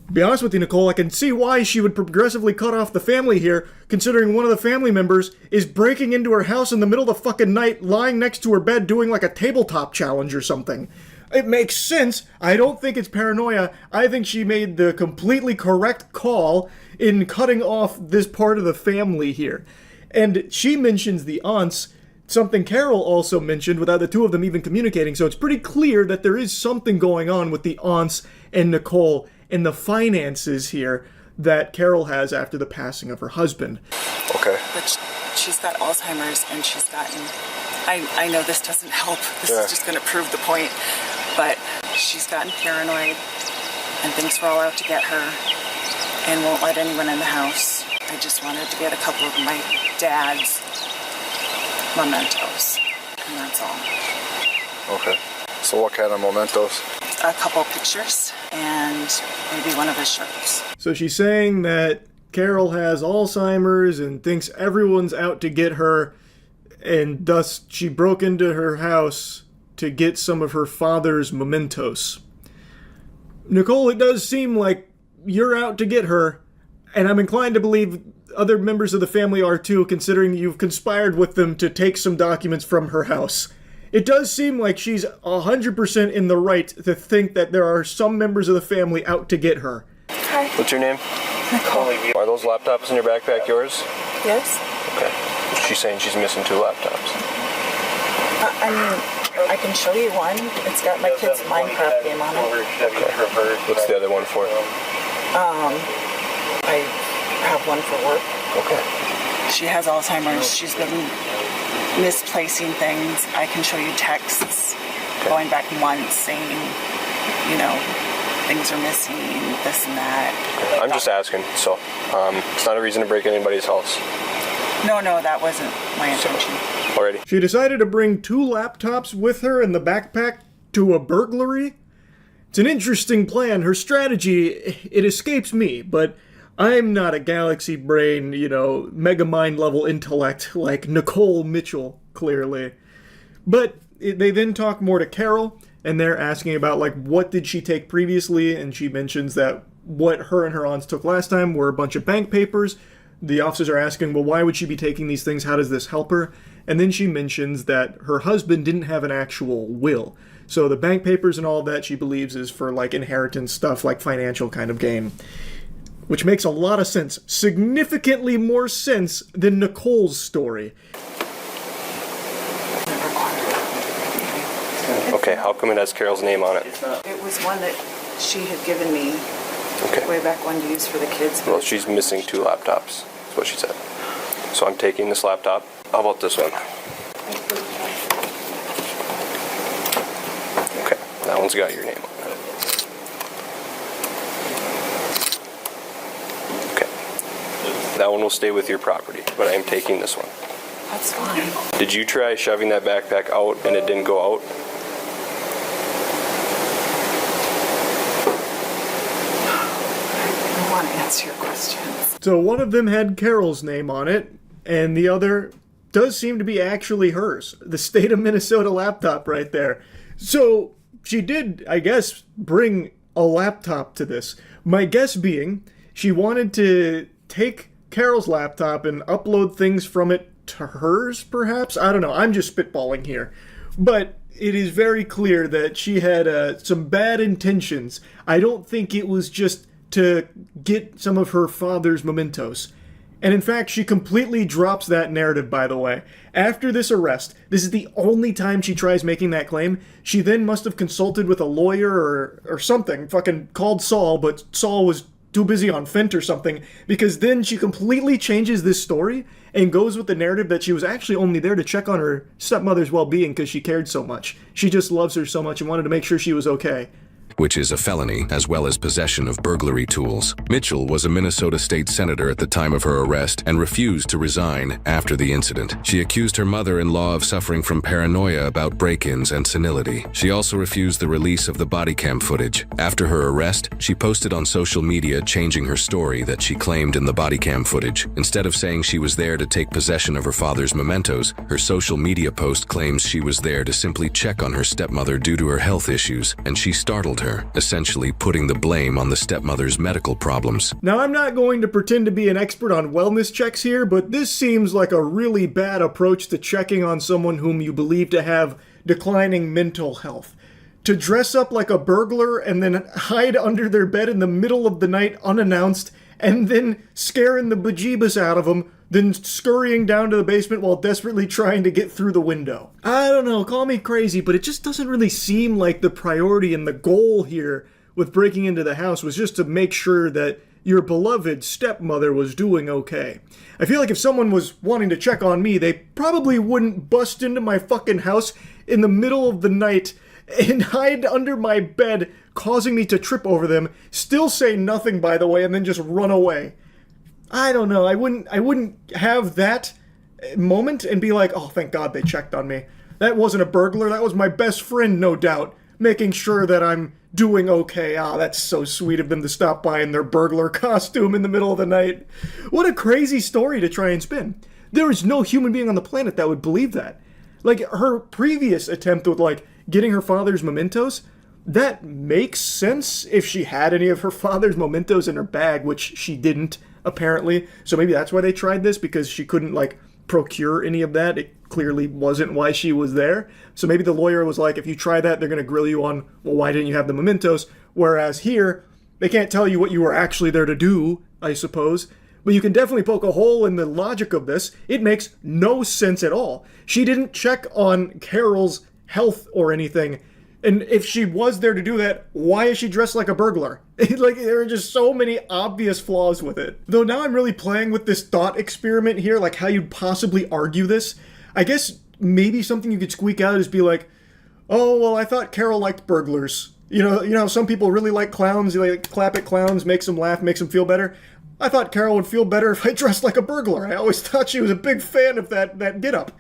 Speaker 1: To be honest with you, Nicole, I can see why she would progressively cut off the family here, considering one of the family members is breaking into her house in the middle of the fucking night, lying next to her bed doing, a tabletop challenge or something. It makes sense. I don't think it's paranoia. I think she made the completely correct call in cutting off this part of the family here. And she mentions the aunts, something Carol also mentioned without the 2 of them even communicating, so it's pretty clear that there is something going on with the aunts and Nicole and the finances here that Carol has after the passing of her husband.
Speaker 11: Okay.
Speaker 12: But she's got Alzheimer's, and she's gotten... I know this doesn't help. This is just going to prove the point. But she's gotten paranoid and thinks we're all out to get her and won't let anyone in the house. I just wanted to get a couple of my dad's mementos, and that's all.
Speaker 14: Okay. So what kind of mementos?
Speaker 12: A couple pictures and maybe one of his shirts.
Speaker 1: So she's saying that Carol has Alzheimer's and thinks everyone's out to get her, and thus she broke into her house to get some of her father's mementos. Nicole, it does seem like you're out to get her, and I'm inclined to believe other members of the family are too, considering you've conspired with them to take some documents from her house. It does seem like she's 100% in the right to think that there are some members of the family out to get her.
Speaker 12: Hi.
Speaker 11: What's your name?
Speaker 12: Nicole.
Speaker 11: Are those laptops in your backpack yours?
Speaker 12: Yes?
Speaker 11: Okay. She's saying she's missing 2 laptops.
Speaker 12: I mean, I can show you one. It's got my kid's Minecraft game on it.
Speaker 11: Okay. What's the other one for?
Speaker 12: I have one for work.
Speaker 11: Okay.
Speaker 12: She has Alzheimer's. She's been misplacing things. I can show you texts going back months saying, things are missing, this and that.
Speaker 11: Okay. I'm just asking, so it's not a reason to break anybody's house.
Speaker 12: No, that wasn't my intention.
Speaker 11: Already.
Speaker 1: She decided to bring 2 laptops with her in the backpack to a burglary? It's an interesting plan. Her strategy, it escapes me, but I'm not a galaxy brain, mega mind level intellect like Nicole Mitchell, clearly. But they then talk more to Carol, and they're asking about, what did she take previously, and she mentions that what her and her aunts took last time were a bunch of bank papers. The officers are asking, well, why would she be taking these things? How does this help her? And then she mentions that her husband didn't have an actual will. So the bank papers and all that she believes is for, inheritance stuff, financial kind of gain. Which makes a lot of sense. Significantly more sense than Nicole's story.
Speaker 11: Okay, how come it has Carol's name on it?
Speaker 12: It was one that she had given me way back when to use for the kids.
Speaker 11: Well, she's missing 2 laptops. That's what she said. So I'm taking this laptop. How about this one? Okay, that one's got your name on it. That one will stay with your property, but I am taking this one.
Speaker 12: That's fine.
Speaker 11: Did you try shoving that backpack out and it didn't go out?
Speaker 12: I want to answer your questions.
Speaker 1: So one of them had Carol's name on it, and the other does seem to be actually hers. The state of Minnesota laptop right there. So she did, I guess, bring a laptop to this. My guess being she wanted to take Carol's laptop and upload things from it to hers, perhaps? I don't know. I'm just spitballing here. But it is very clear that she had some bad intentions. I don't think it was just to get some of her father's mementos. And in fact, she completely drops that narrative, by the way. After this arrest, this is the only time she tries making that claim. She then must have consulted with a lawyer or something, fucking called Saul, but Saul was too busy on Fent or something, because then she completely changes this story and goes with the narrative that she was actually only there to check on her stepmother's well-being because she cared so much. She just loves her so much and wanted to make sure she was okay.
Speaker 8: Which is a felony, as well as possession of burglary tools. Mitchell was a Minnesota state senator at the time of her arrest and refused to resign after the incident. She accused her mother-in-law of suffering from paranoia about break-ins and senility. She also refused the release of the body cam footage. After her arrest, she posted on social media changing her story that she claimed in the body cam footage. Instead of saying she was there to take possession of her father's mementos, her social media post claims she was there to simply check on her stepmother due to her health issues, and she startled her, essentially putting the blame on the stepmother's medical problems.
Speaker 1: Now, I'm not going to pretend to be an expert on wellness checks here, but this seems like a really bad approach to checking on someone whom you believe to have declining mental health. To dress up like a burglar and then hide under their bed in the middle of the night unannounced, and then scaring the bejeebus out of them, then scurrying down to the basement while desperately trying to get through the window. I don't know, call me crazy, but it just doesn't really seem like the priority and the goal here with breaking into the house was just to make sure that your beloved stepmother was doing okay. I feel like if someone was wanting to check on me, they probably wouldn't bust into my fucking house in the middle of the night and hide under my bed, causing me to trip over them, still say nothing, by the way, and then just run away. I don't know, I wouldn't have that moment and be like, oh, thank God they checked on me. That wasn't a burglar, that was my best friend, no doubt, making sure that I'm doing okay. Ah, that's so sweet of them to stop by in their burglar costume in the middle of the night. What a crazy story to try and spin. There is no human being on the planet that would believe that. Like, her previous attempt with, like, getting her father's mementos, that makes sense if she had any of her father's mementos in her bag, which she didn't, apparently. So maybe that's why they tried this, because she couldn't, like, procure any of that. It clearly wasn't why she was there. So maybe the lawyer was like, if you try that, they're going to grill you on, well, why didn't you have the mementos? Whereas here, they can't tell you what you were actually there to do, I suppose. But you can definitely poke a hole in the logic of this. It makes no sense at all. She didn't check on Carol's health or anything. And if she was there to do that, why is she dressed like a burglar? Like, there are just so many obvious flaws with it. Though now I'm really playing with this thought experiment here, like how you'd possibly argue this. I guess maybe something you could squeak out is be like, oh, well, I thought Carol liked burglars. You know, some people really like clowns. You like clap at clowns, makes them laugh, makes them feel better. I thought Carol would feel better if I dressed like a burglar. I always thought she was a big fan of that get-up.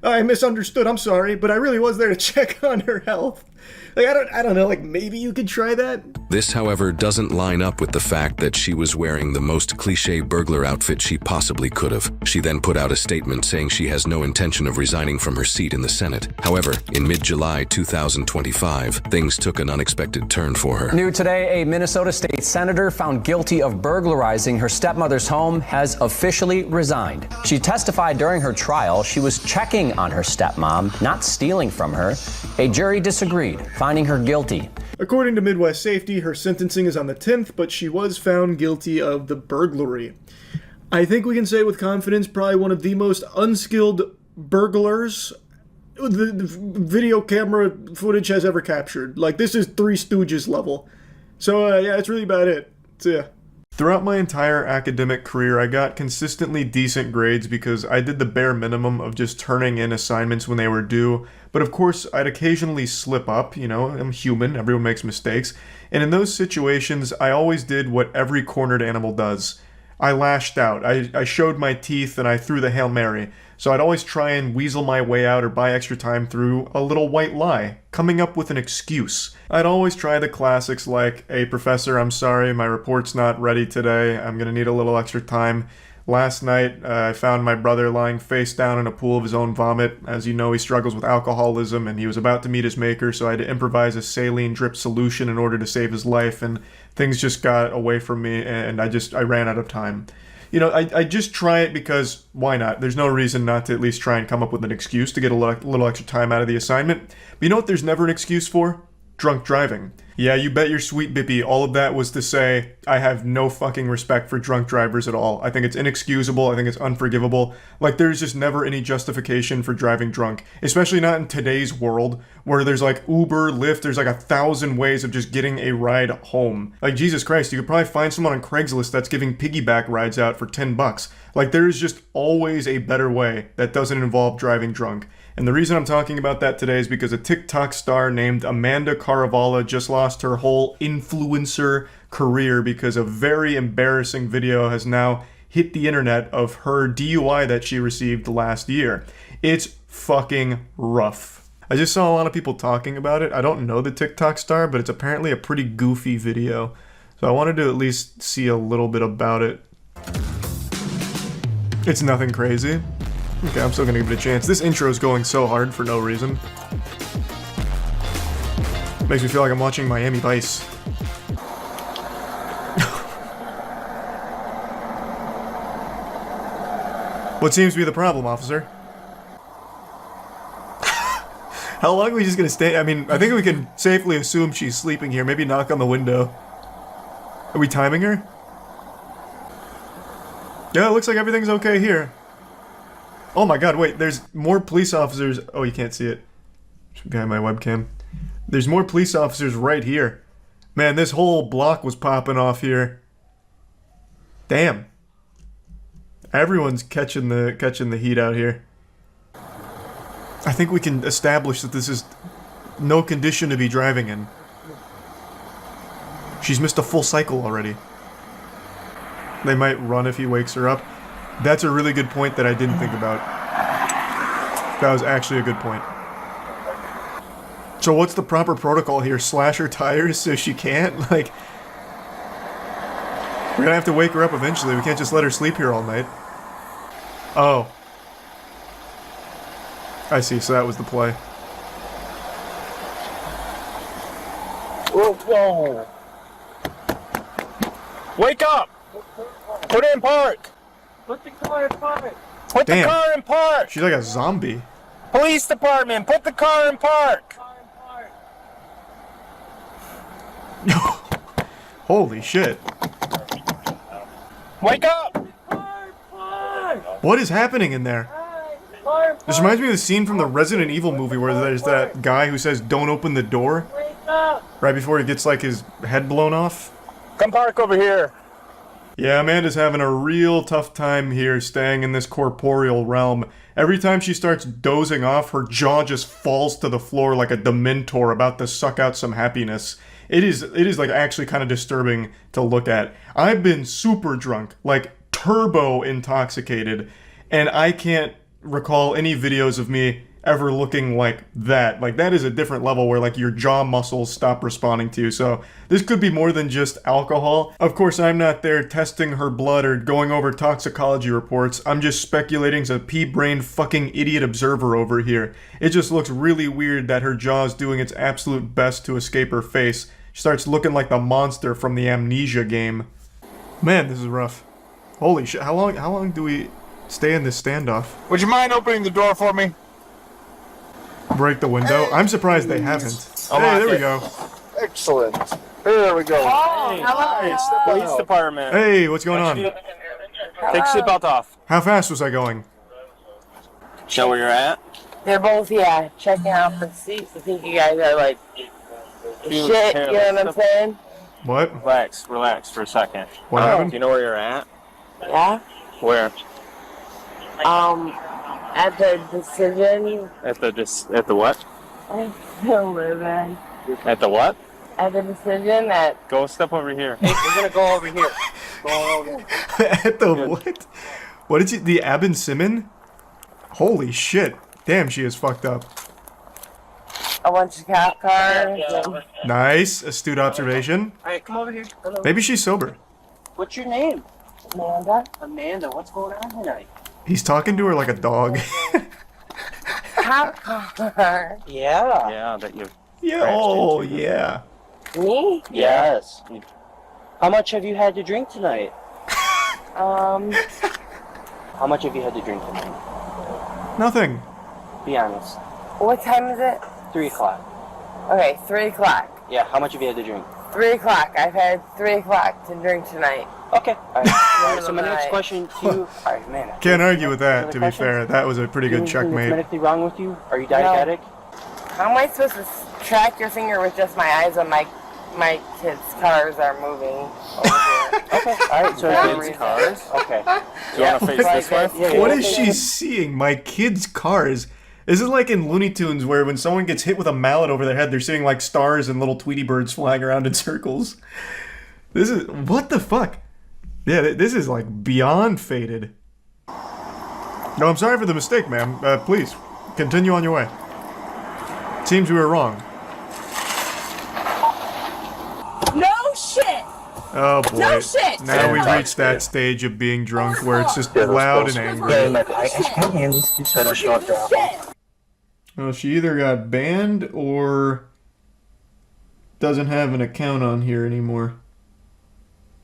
Speaker 1: I misunderstood, I'm sorry, but I really was there to check on her health. Like, I don't know, like, maybe you could try that?
Speaker 8: This, however, doesn't line up with the fact that she was wearing the most cliché burglar outfit she possibly could have. She then put out a statement saying she has no intention of resigning from her seat in the Senate. However, in mid-July 2025, things took an unexpected turn for her.
Speaker 15: New today, a Minnesota state senator found guilty of burglarizing her stepmother's home has officially resigned. She testified during her trial she was checking on her stepmom, not stealing from her. A jury disagreed, finding her guilty.
Speaker 1: According to Midwest Safety, her sentencing is on the 10th, but she was found guilty of the burglary. I think we can say with confidence, probably one of the most unskilled burglars the video camera footage has ever captured. Like, this is Three Stooges level. So, yeah, that's really about it. So, yeah. Throughout my entire academic career, I got consistently decent grades because I did the bare minimum of just turning in assignments when they were due. But of course, I'd occasionally slip up, you know, I'm human, everyone makes mistakes. And in those situations, I always did what every cornered animal does. I lashed out. I showed my teeth and I threw the Hail Mary. So I'd always try and weasel my way out or buy extra time through a little white lie, coming up with an excuse. I'd always try the classics like, "Hey professor, I'm sorry, my report's not ready today. I'm gonna need a little extra time. Last night, I found my brother lying face down in a pool of his own vomit. As you know, he struggles with alcoholism, and he was about to meet his maker, so I had to improvise a saline drip solution in order to save his life, and things just got away from me, and I ran out of time." You know, I just try it because why not? There's no reason not to at least try and come up with an excuse to get a little extra time out of the assignment. But you know what there's never an excuse for? Drunk driving. Yeah, you bet your sweet bippy, all of that was to say, I have no fucking respect for drunk drivers at all. I think it's inexcusable, I think it's unforgivable. Like, there's just never any justification for driving drunk. Especially not in today's world, where there's like Uber, Lyft, there's like 1,000 ways of just getting a ride home. Like, Jesus Christ, you could probably find someone on Craigslist that's giving piggyback rides out for $10. Like, there is just always a better way that doesn't involve driving drunk. And the reason I'm talking about that today is because a TikTok star named Amanda Caravala just lost her whole influencer career because a very embarrassing video has now hit the internet of her DUI that she received last year. It's fucking rough. I just saw a lot of people talking about it. I don't know the TikTok star, but it's apparently a pretty goofy video. So I wanted to at least see a little bit about it. It's nothing crazy. Okay, I'm still gonna give it a chance. This intro is going so hard for no reason. Makes me feel like I'm watching Miami Vice. What seems to be the problem, officer? How long are we just gonna stay? I mean, I think we can safely assume she's sleeping here. Maybe knock on the window. Are we timing her? Yeah, it looks like everything's okay here. Oh my god, wait, there's more police officers. Oh, you can't see it. It's behind my webcam. There's more police officers right here. Man, this whole block was popping off here. Damn. Everyone's catching the heat out here. I think we can establish that this is no condition to be driving in. She's missed a full cycle already. They might run if he wakes her up. That's a really good point that I didn't think about. That was actually a good point. So what's the proper protocol here? Slash her tires so she can't? Like, we're gonna have to wake her up eventually. We can't just let her sleep here all night. Oh. I see, so that was the play.
Speaker 16: Whoa, whoa. Wake up! Put it in park!
Speaker 5: Put the car in park!
Speaker 16: Put the car in park!
Speaker 1: She's like a zombie.
Speaker 16: Police department, put the car in park!
Speaker 1: Holy shit.
Speaker 16: Wake up!
Speaker 1: What is happening in there? This reminds me of the scene from the Resident Evil movie where there's that guy who says, "Don't open the door," right before he gets like his head blown off.
Speaker 16: Come park over here.
Speaker 1: Yeah, Amanda's having a real tough time here staying in this corporeal realm. Every time she starts dozing off, her jaw just falls to the floor like a Dementor about to suck out some happiness. It is like actually kind of disturbing to look at. I've been super drunk, like turbo intoxicated, and I can't recall any videos of me ever looking like that. Like, that is a different level where like your jaw muscles stop responding to you. So this could be more than just alcohol. Of course, I'm not there testing her blood or going over toxicology reports. I'm just speculating as a pea-brained fucking idiot observer over here. It just looks really weird that her jaw is doing its absolute best to escape her face. She starts looking like the monster from the Amnesia game. Man, this is rough. Holy shit, how long do we stay in this standoff?
Speaker 16: Would you mind opening the door for me?
Speaker 1: Break the window? I'm surprised they haven't. Hey, there we go.
Speaker 16: Excellent. There we go.
Speaker 5: Oh,
Speaker 16: nice. The police department.
Speaker 1: Hey, what's going on?
Speaker 16: Take your seatbelt off.
Speaker 1: How fast was I going?
Speaker 16: Know where you're at?
Speaker 17: They're both, checking out the seats. I think you guys are like shit, you know what I'm saying?
Speaker 1: What?
Speaker 16: Relax for a second.
Speaker 1: What happened?
Speaker 16: Do you know where you're at?
Speaker 17: Yeah?
Speaker 16: Where?
Speaker 17: At the decision.
Speaker 16: At the what?
Speaker 17: I don't live in.
Speaker 16: At the what?
Speaker 17: At the decision that.
Speaker 16: Go step over here.
Speaker 17: Hey, we're gonna go over here.
Speaker 1: At the what? What did you... The Abin Simon? Holy shit. Damn, she is fucked up.
Speaker 17: A bunch of cop cars.
Speaker 1: Nice. Astute observation.
Speaker 5: Alright, come over here. Hello.
Speaker 1: Maybe she's sober.
Speaker 5: What's your name?
Speaker 17: Amanda.
Speaker 5: Amanda, what's going on tonight?
Speaker 1: He's talking to her like a dog.
Speaker 17: Cop car.
Speaker 5: Yeah.
Speaker 16: Yeah, that you.
Speaker 1: Yeah, oh, yeah.
Speaker 17: Me?
Speaker 5: Yes. How much have you had to drink tonight? How much have you had to drink tonight?
Speaker 1: Nothing.
Speaker 5: Be honest.
Speaker 17: What time is it?
Speaker 5: 3 o'clock.
Speaker 17: Okay, 3 o'clock.
Speaker 5: Yeah, how much have you had to drink?
Speaker 17: 3 o'clock. I've had 3 o'clock to drink tonight.
Speaker 5: Okay. Alright. So my next question to you... Alright, man.
Speaker 1: Can't argue with that, to be fair. That was a pretty good
Speaker 5: Anything
Speaker 1: checkmate.
Speaker 5: medically wrong with you? Are you diabetic?
Speaker 17: How am I supposed to track your finger with just my eyes when my kids' cars are moving over here?
Speaker 5: Okay. Alright, so kids' cars? Okay.
Speaker 16: Do you want to face this way?
Speaker 5: Yeah,
Speaker 1: What is she seeing? My kids' cars? This is like in Looney Tunes where when someone gets hit with a mallet over their head, they're seeing like stars and little Tweety birds flying around in circles. This is... What the fuck? Yeah, this is like beyond faded. No, I'm sorry for the mistake, ma'am. Please, continue on your way. Seems we were wrong.
Speaker 17: No shit!
Speaker 1: Oh boy.
Speaker 17: No shit!
Speaker 1: Now we've reached that stage of being drunk where it's just loud and angry. Well, she either got banned or doesn't have an account on here anymore.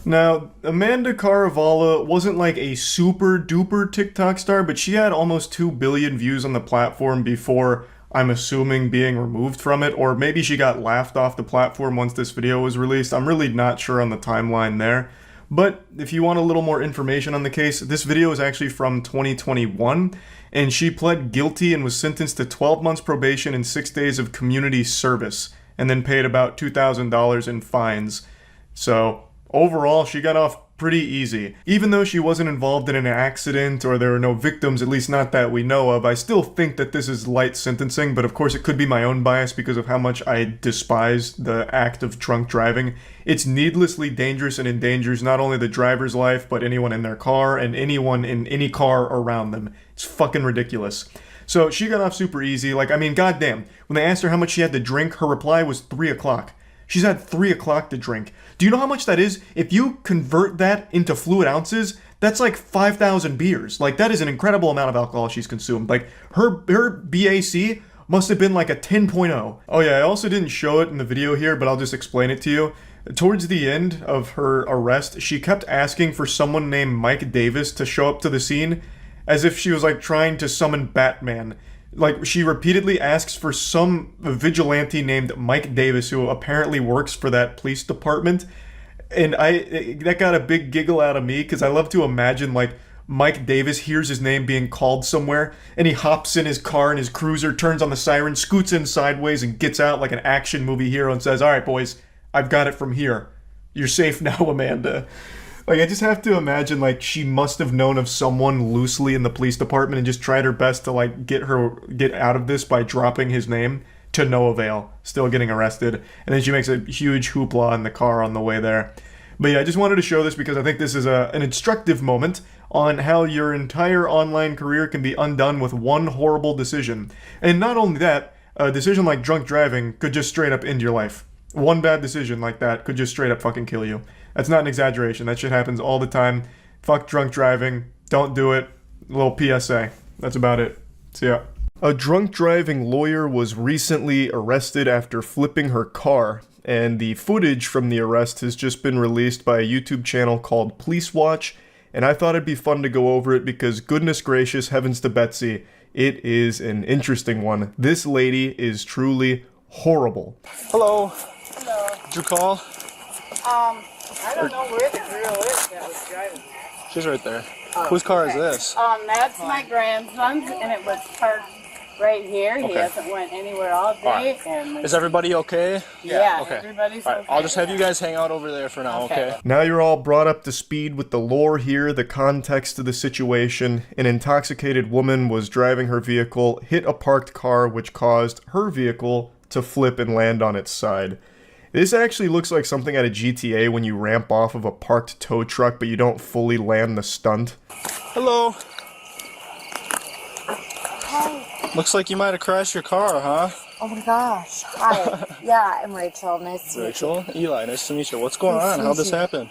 Speaker 1: Now, Amanda Caravala wasn't like a super duper TikTok star, but she had almost 2 billion views on the platform before, I'm assuming, being removed from it, or maybe she got laughed off the platform once this video was released. I'm really not sure on the timeline there. But if you want a little more information on the case, this video is actually from 2021, and she pled guilty and was sentenced to 12 months probation and 6 days of community service, and then paid about $2,000 in fines. So overall, she got off pretty easy. Even though she wasn't involved in an accident or there were no victims, at least not that we know of, I still think that this is light sentencing, but of course it could be my own bias because of how much I despise the act of drunk driving. It's needlessly dangerous and endangers not only the driver's life, but anyone in their car and anyone in any car around them. It's fucking ridiculous. So she got off super easy. Like, I mean, goddamn. When they asked her how much she had to drink, her reply was 3 o'clock. She's had 3 o'clock to drink. Do you know how much that is? If you convert that into fluid ounces, that's like 5,000 beers. Like, that is an incredible amount of alcohol she's consumed. Like, her BAC must have been like a 10.0. Oh yeah, I also didn't show it in the video here, but I'll just explain it to you. Towards the end of her arrest, she kept asking for someone named Mike Davis to show up to the scene, as if she was like trying to summon Batman. Like, she repeatedly asks for some vigilante named Mike Davis who apparently works for that police department. And that got a big giggle out of me because I love to imagine, like, Mike Davis hears his name being called somewhere and he hops in his car and his cruiser, turns on the siren, scoots in sideways and gets out like an action movie hero and says, "All right, boys, I've got it from here. You're safe now, Amanda." Like, I just have to imagine, like, she must have known of someone loosely in the police department and just tried her best to, like, get out of this by dropping his name to no avail, still getting arrested. And then she makes a huge hoopla in the car on the way there. But yeah, I just wanted to show this because I think this is an instructive moment on how your entire online career can be undone with one horrible decision. And not only that, a decision like drunk driving could just straight up end your life. One bad decision like that could just straight up fucking kill you. That's not an exaggeration. That shit happens all the time. Fuck drunk driving. Don't do it. A little PSA. That's about it. See ya. A drunk driving lawyer was recently arrested after flipping her car, and the footage from the arrest has just been released by a YouTube channel called Police Watch, and I thought it'd be fun to go over it because goodness gracious, heavens to Betsy, it is an interesting one. This lady is truly horrible.
Speaker 18: Hello.
Speaker 17: Hello.
Speaker 18: Did you call?
Speaker 17: I don't know where the girl is that was driving.
Speaker 18: She's right there. Whose car is this?
Speaker 17: That's my grandson's, and it was parked right here. He
Speaker 18: Okay.
Speaker 17: hasn't went anywhere all day.
Speaker 18: Alright.
Speaker 17: And
Speaker 18: Is everybody okay?
Speaker 17: Yeah,
Speaker 18: Okay.
Speaker 17: everybody's
Speaker 18: Alright,
Speaker 17: okay.
Speaker 18: I'll just have you guys hang out over there for now, okay?
Speaker 1: Now you're all brought up to speed with the lore here, the context of the situation. An intoxicated woman was driving her vehicle, hit a parked car, which caused her vehicle to flip and land on its side. This actually looks like something out of GTA when you ramp off of a parked tow truck but you don't fully land the stunt.
Speaker 18: Hello.
Speaker 17: Hi.
Speaker 18: Looks like you might have crashed your car, huh?
Speaker 17: Oh my gosh. Hi. Yeah, I'm Rachel. Nice to meet you.
Speaker 18: Rachel? Eli, nice to meet you. What's going on? How'd this happen?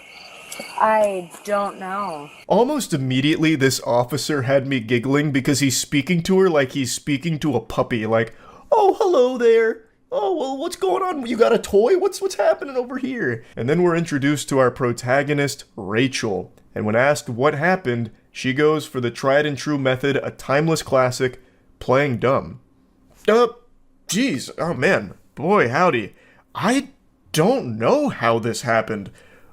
Speaker 17: I don't know.
Speaker 1: Almost immediately, this officer had me giggling because he's speaking to her like he's speaking to a puppy. Like, oh, hello there. Oh, well, what's going on? You got a toy? What's happening over here? And then we're introduced to our protagonist, Rachel. And when asked what happened, she goes for the tried and true method, a timeless classic, playing dumb. Geez. Oh, man. Boy, howdy. I don't know how this happened.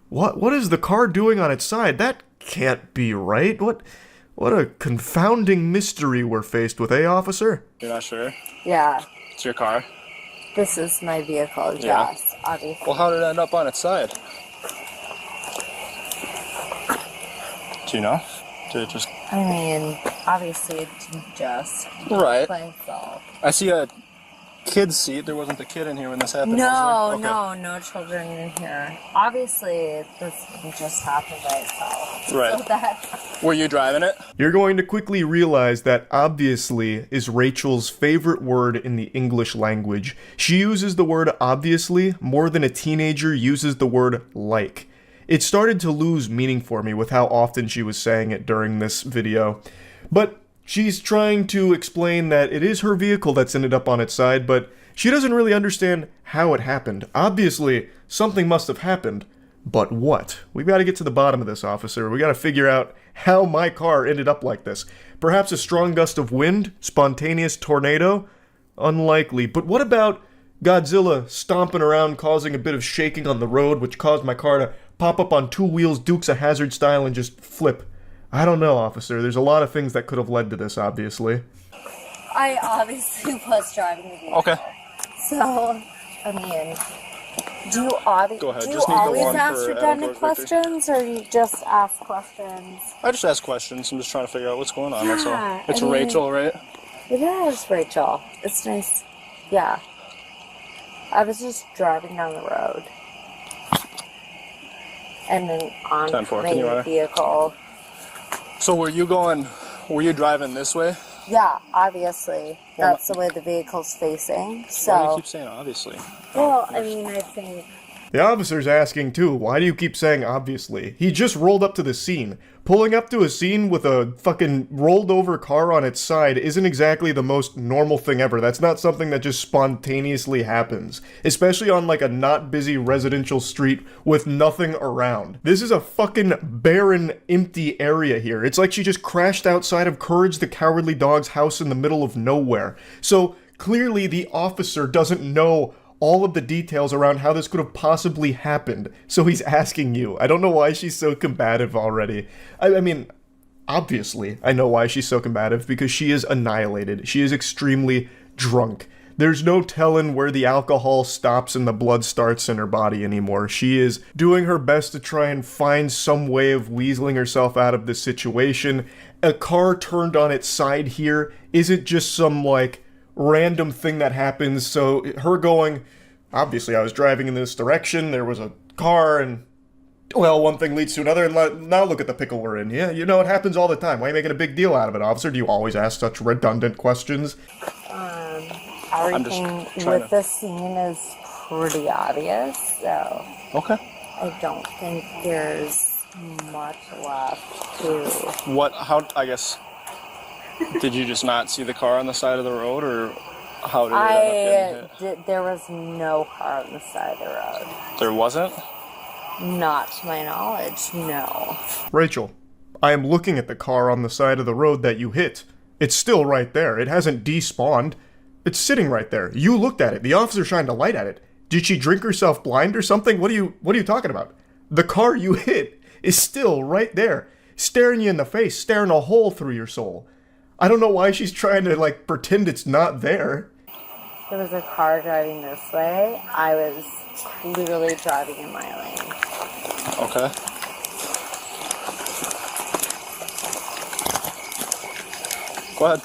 Speaker 1: What is the car doing on its side? That can't be right. What a confounding mystery we're faced with, eh, officer?
Speaker 18: You're not sure?
Speaker 17: Yeah.
Speaker 18: It's your car?
Speaker 17: This is my vehicle,
Speaker 18: Yeah.
Speaker 17: yes, obviously.
Speaker 18: Well, how did it end up on its side? Do you know? Did it just...
Speaker 17: I mean, obviously it didn't just
Speaker 18: Right.
Speaker 17: by itself.
Speaker 18: I see a kid's seat. There wasn't a kid in here when this happened,
Speaker 17: No,
Speaker 18: was there? Okay.
Speaker 17: no children in here. Obviously, this didn't just happen by itself.
Speaker 18: Right.
Speaker 17: So that...
Speaker 18: Were you driving it?
Speaker 1: You're going to quickly realize that obviously is Rachel's favorite word in the English language. She uses the word obviously more than a teenager uses the word like. It started to lose meaning for me with how often she was saying it during this video. But she's trying to explain that it is her vehicle that's ended up on its side, but she doesn't really understand how it happened. Obviously, something must have happened. But what? We've got to get to the bottom of this, officer. We got to figure out how my car ended up like this. Perhaps a strong gust of wind? Spontaneous tornado? Unlikely. But what about Godzilla stomping around causing a bit of shaking on the road, which caused my car to pop up on two wheels, Dukes of Hazzard style, and just flip? I don't know, officer. There's a lot of things that could have led to this, obviously.
Speaker 17: I obviously was driving the vehicle.
Speaker 18: Okay.
Speaker 17: So, I mean, do you,
Speaker 18: Go ahead.
Speaker 17: do you
Speaker 18: Just need the
Speaker 17: always
Speaker 18: one
Speaker 17: ask
Speaker 18: for
Speaker 17: redundant
Speaker 18: Adam Goes Victor.
Speaker 17: questions, or you just ask questions?
Speaker 18: I just ask questions. I'm just trying to figure out what's going on, that's all.
Speaker 17: Yeah,
Speaker 18: It's
Speaker 17: I mean-
Speaker 18: Rachel, right?
Speaker 17: It is, Rachel. It's nice. Yeah. I was just driving down the road. And then on
Speaker 18: 10-4,
Speaker 17: my
Speaker 18: can you run?
Speaker 17: vehicle.
Speaker 18: So were you driving this way?
Speaker 17: Yeah, obviously. That's the way the vehicle's facing.
Speaker 18: Why do you
Speaker 17: So,
Speaker 18: keep saying obviously?
Speaker 17: well, I mean, I think...
Speaker 1: The officer's asking too, why do you keep saying obviously? He just rolled up to the scene. Pulling up to a scene with a fucking rolled over car on its side isn't exactly the most normal thing ever. That's not something that just spontaneously happens. Especially on like a not busy residential street with nothing around. This is a fucking barren, empty area here. It's like she just crashed outside of Courage the Cowardly Dog's house in the middle of nowhere. So clearly the officer doesn't know all of the details around how this could have possibly happened. So he's asking you. I don't know why she's so combative already. I mean, obviously, I know why she's so combative, because she is annihilated. She is extremely drunk. There's no telling where the alcohol stops and the blood starts in her body anymore. She is doing her best to try and find some way of weaseling herself out of this situation. A car turned on its side here isn't just some, like, random thing that happens. So her going, obviously I was driving in this direction, there was a car, and well, one thing leads to another, and now look at the pickle we're in. Yeah, you know, it happens all the time. Why are you making a big deal out of it, officer? Do you always ask such redundant questions?
Speaker 17: Everything with this scene is pretty obvious, so...
Speaker 18: Okay.
Speaker 17: I don't think there's much left to...
Speaker 18: I guess, did you just not see the car on the side of the road, or how did it end up getting hit?
Speaker 17: There was no car on the side of the road.
Speaker 18: There wasn't?
Speaker 17: Not to my knowledge, no.
Speaker 1: Rachel, I am looking at the car on the side of the road that you hit. It's still right there. It hasn't despawned. It's sitting right there. You looked at it. The officer shined a light at it. Did she drink herself blind or something? What are you talking about? The car you hit is still right there, staring you in the face, staring a hole through your soul. I don't know why she's trying to, like, pretend it's not there.
Speaker 17: There was a car driving this way. I was clearly driving in my lane.
Speaker 18: Okay. Go ahead.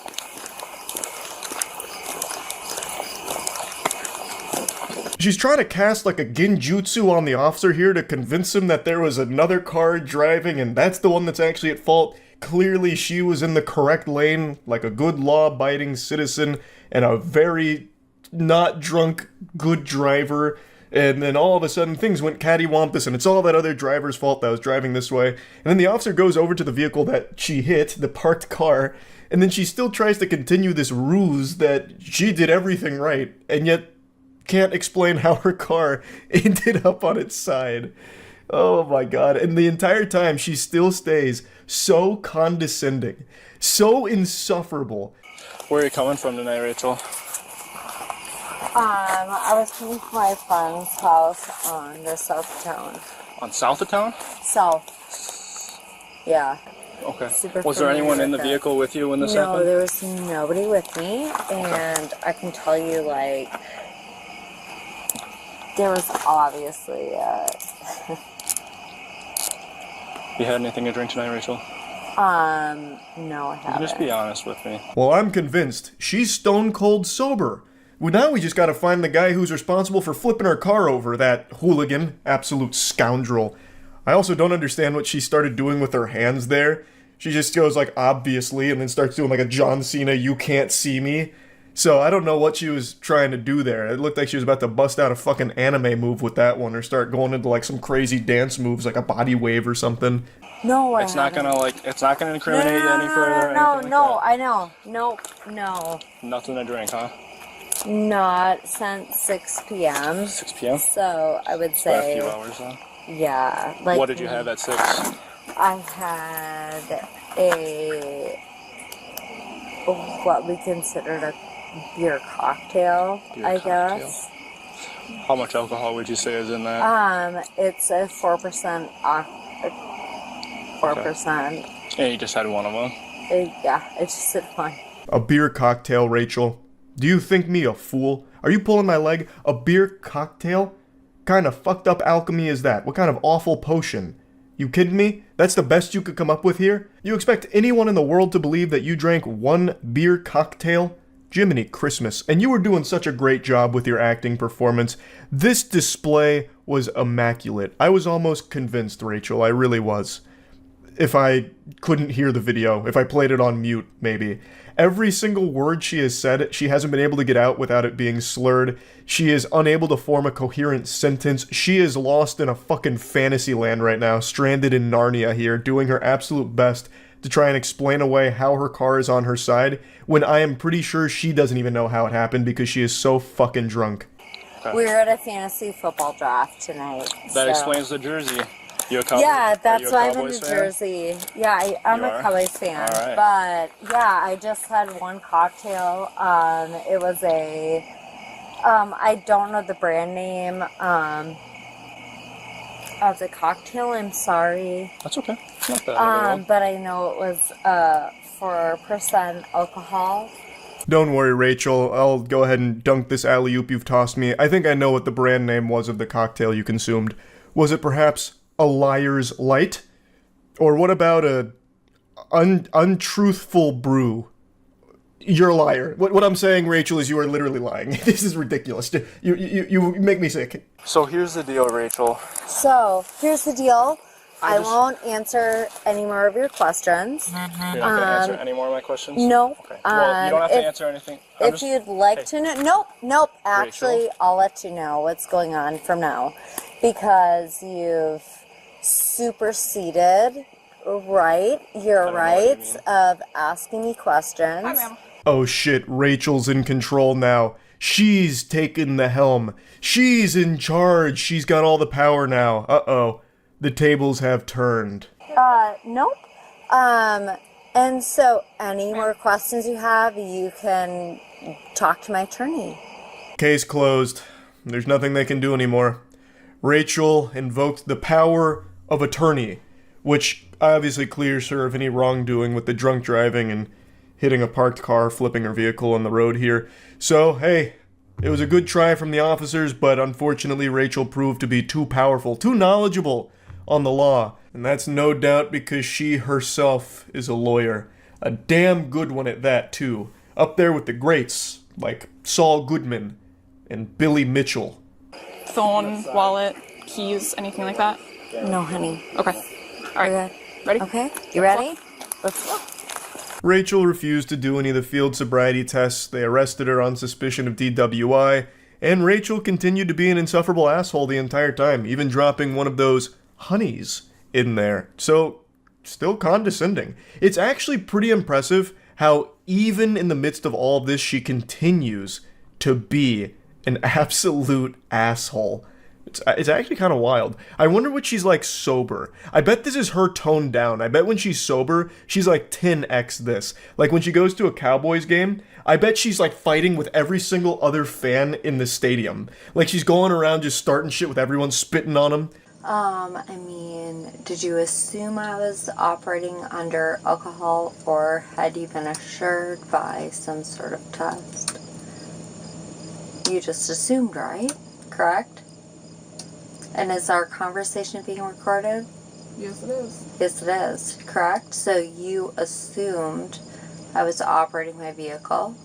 Speaker 1: She's trying to cast like a genjutsu on the officer here to convince him that there was another car driving and that's the one that's actually at fault. Clearly she was in the correct lane, like a good law-abiding citizen and a very not drunk good driver. And then all of a sudden things went cattywampus and it's all that other driver's fault that was driving this way. And then the officer goes over to the vehicle that she hit, the parked car, and then she still tries to continue this ruse that she did everything right, and yet can't explain how her car ended up on its side. Oh my god. And the entire time she still stays so condescending, so insufferable.
Speaker 18: Where are you coming from tonight, Rachel?
Speaker 17: I was coming from my friend's house on the south of town.
Speaker 18: On south of town?
Speaker 17: South. Yeah.
Speaker 18: Okay.
Speaker 17: Super
Speaker 18: Was there anyone in the
Speaker 17: familiar with
Speaker 18: vehicle with you when this
Speaker 17: No,
Speaker 18: happened?
Speaker 17: there was nobody with me, and I can tell you, like, there was obviously,
Speaker 18: You had anything to drink tonight, Rachel?
Speaker 17: no, I
Speaker 18: You
Speaker 17: haven't.
Speaker 18: can just be honest with me.
Speaker 1: Well, I'm convinced she's stone cold sober. Well, now we just gotta find the guy who's responsible for flipping her car over, that hooligan, absolute scoundrel. I also don't understand what she started doing with her hands there. She just goes like, obviously, and then starts doing like a John Cena, you can't see me. So I don't know what she was trying to do there. It looked like she was about to bust out a fucking anime move with that one, or start going into like some crazy dance moves, like a body wave or something.
Speaker 17: No, I
Speaker 18: It's not
Speaker 17: haven't.
Speaker 18: gonna it's not gonna incriminate you any further. or
Speaker 17: No,
Speaker 18: anything
Speaker 17: no,
Speaker 18: like
Speaker 17: I know. Nope, no.
Speaker 18: that? Nothing to drink, huh?
Speaker 17: Not since 6 p.m.
Speaker 18: 6 p.m.
Speaker 17: So I would
Speaker 18: For a
Speaker 17: say,
Speaker 18: few hours, huh?
Speaker 17: yeah. Like,
Speaker 18: What did you have at 6?
Speaker 17: I had what we considered a beer cocktail,
Speaker 18: Beer
Speaker 17: I
Speaker 18: cocktail.
Speaker 17: guess.
Speaker 18: How much alcohol would you say is in that?
Speaker 17: It's a 4%, 4%.
Speaker 18: And you just had one of them.
Speaker 17: Yeah, it's just a fun.
Speaker 1: A beer cocktail, Rachel. Do you think me a fool? Are you pulling my leg? A beer cocktail? Kind of fucked up alchemy is that? What kind of awful potion? You kidding me? That's the best you could come up with here? You expect anyone in the world to believe that you drank one beer cocktail? Jiminy Christmas. And you were doing such a great job with your acting performance. This display was immaculate. I was almost convinced, Rachel. I really was. If I couldn't hear the video, if I played it on mute, maybe. Every single word she has said, she hasn't been able to get out without it being slurred. She is unable to form a coherent sentence. She is lost in a fucking fantasy land right now, stranded in Narnia here, doing her absolute best to try and explain away how her car is on her side, when I am pretty sure she doesn't even know how it happened because she is so fucking drunk.
Speaker 17: We were at a fantasy football draft tonight.
Speaker 18: That
Speaker 17: so.
Speaker 18: explains the jersey. You a Cowboys?
Speaker 17: Yeah, that's
Speaker 18: Are you a
Speaker 17: why I'm in
Speaker 18: Cowboys
Speaker 17: New
Speaker 18: fan?
Speaker 17: Jersey. Yeah, I'm
Speaker 18: You
Speaker 17: a
Speaker 18: are?
Speaker 17: Cowboys fan.
Speaker 18: All right.
Speaker 17: But yeah, I just had one cocktail. It was a, I don't know the brand name of the cocktail. I'm sorry.
Speaker 18: That's okay. It's not bad.
Speaker 17: But I know it was 4% alcohol.
Speaker 1: Don't worry, Rachel. I'll go ahead and dunk this alley-oop you've tossed me. I think I know what the brand name was of the cocktail you consumed. Was it perhaps a Liar's Light? Or what about a untruthful brew? You're a liar. What I'm saying, Rachel, is you are literally lying. This is ridiculous. You make me sick.
Speaker 18: So here's the deal, Rachel.
Speaker 17: So here's the deal. I won't answer any more of your questions.
Speaker 18: You're not going to answer any more of my questions?
Speaker 17: No.
Speaker 18: Okay. Well, you don't have to answer anything.
Speaker 17: If you'd like to know, nope. Actually,
Speaker 18: Rachel?
Speaker 17: I'll let you know what's going on from now, because you've superseded your rights of asking me questions. Hi, ma'am.
Speaker 1: Oh shit, Rachel's in control now. She's taken the helm. She's in charge. She's got all the power now. Uh-oh. The tables have turned.
Speaker 17: Nope. And so any more questions you have, you can talk to my attorney.
Speaker 1: Case closed. There's nothing they can do anymore. Rachel invoked the power of attorney, which obviously clears her of any wrongdoing with the drunk driving and hitting a parked car, flipping her vehicle on the road here. So, hey, it was a good try from the officers, but unfortunately Rachel proved to be too powerful, too knowledgeable on the law. And that's no doubt because she herself is a lawyer. A damn good one at that, too. Up there with the greats, like Saul Goodman and Billy Mitchell.
Speaker 19: phone, wallet, keys, anything like that?
Speaker 10: No, honey.
Speaker 19: Okay. All right. Ready?
Speaker 10: Okay. You ready? Let's go.
Speaker 1: Rachel refused to do any of the field sobriety tests. They arrested her on suspicion of DWI, and Rachel continued to be an insufferable asshole the entire time, even dropping one of those honeys in there. So, still condescending. It's actually pretty impressive how even in the midst of all of this, she continues to be an absolute asshole. It's actually kind of wild. I wonder what she's like sober. I bet this is her toned down. I bet when she's sober, she's like 10x this. Like when she goes to a Cowboys game, I bet she's like fighting with every single other fan in the stadium. Like she's going around just starting shit with everyone, spitting on them.
Speaker 20: I mean, did you assume I was operating under alcohol, or had you been assured by some sort of test? You just assumed, right? Correct? And is our conversation being recorded?
Speaker 19: Yes, it is.
Speaker 20: Yes, it is. Correct? So you assumed I was operating my vehicle.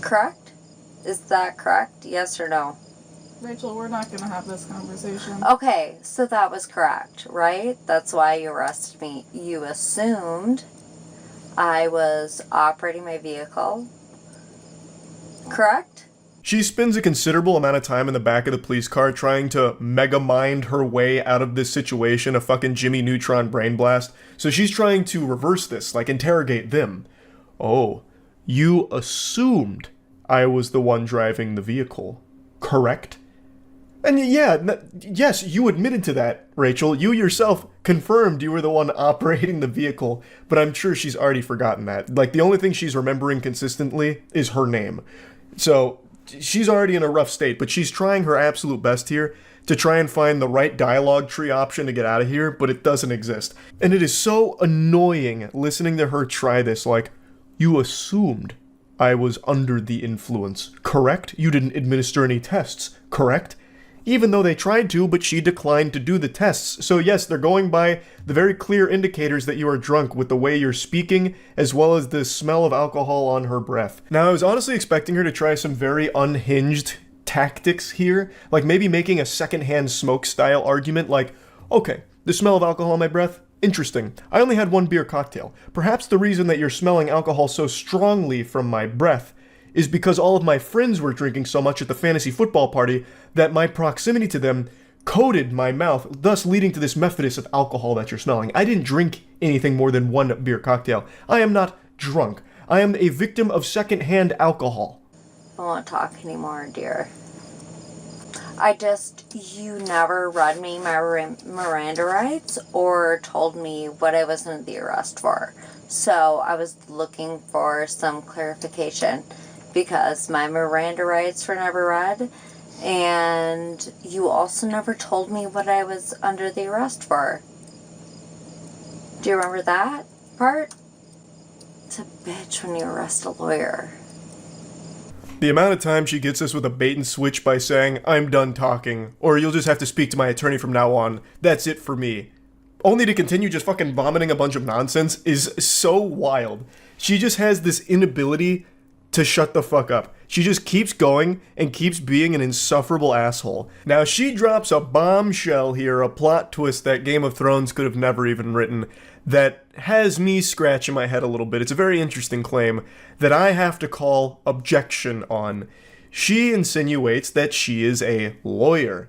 Speaker 20: Correct? Is that correct? Yes or no?
Speaker 19: Rachel, we're not going to have this conversation.
Speaker 20: Okay, so that was correct, right? That's why you arrested me. You assumed I was operating my vehicle. Correct?
Speaker 1: She spends a considerable amount of time in the back of the police car trying to mega mind her way out of this situation, a fucking Jimmy Neutron brain blast. So she's trying to reverse this, like interrogate them. Oh, you assumed I was the one driving the vehicle, correct? And yes, you admitted to that, Rachel. You yourself confirmed you were the one operating the vehicle, but I'm sure she's already forgotten that. Like, the only thing she's remembering consistently is her name. So, she's already in a rough state, but she's trying her absolute best here to try and find the right dialogue tree option to get out of here, but it doesn't exist. And it is so annoying listening to her try this, like, you assumed I was under the influence, correct? You didn't administer any tests, correct? Even though they tried to, but she declined to do the tests. So yes, they're going by the very clear indicators that you are drunk with the way you're speaking, as well as the smell of alcohol on her breath. Now, I was honestly expecting her to try some very unhinged tactics here, like maybe making a secondhand smoke style argument like, okay, the smell of alcohol on my breath? Interesting. I only had one beer cocktail. Perhaps the reason that you're smelling alcohol so strongly from my breath is because all of my friends were drinking so much at the fantasy football party that my proximity to them coated my mouth, thus leading to this method of alcohol that you're smelling. I didn't drink anything more than one beer cocktail. I am not drunk. I am a victim of secondhand alcohol.
Speaker 20: I won't talk anymore, dear. You never read me my Miranda rights or told me what I was under the arrest for. So I was looking for some clarification because my Miranda rights were never read, and you also never told me what I was under the arrest for. Do you remember that part? It's a bitch when you arrest a lawyer.
Speaker 1: The amount of time she gets us with a bait and switch by saying, I'm done talking, or you'll just have to speak to my attorney from now on, that's it for me, only to continue just fucking vomiting a bunch of nonsense, is so wild. She just has this inability to shut the fuck up. She just keeps going and keeps being an insufferable asshole. Now she drops a bombshell here, a plot twist that Game of Thrones could have never even written, that has me scratching my head a little bit. It's a very interesting claim that I have to call objection on. She insinuates that she is a lawyer.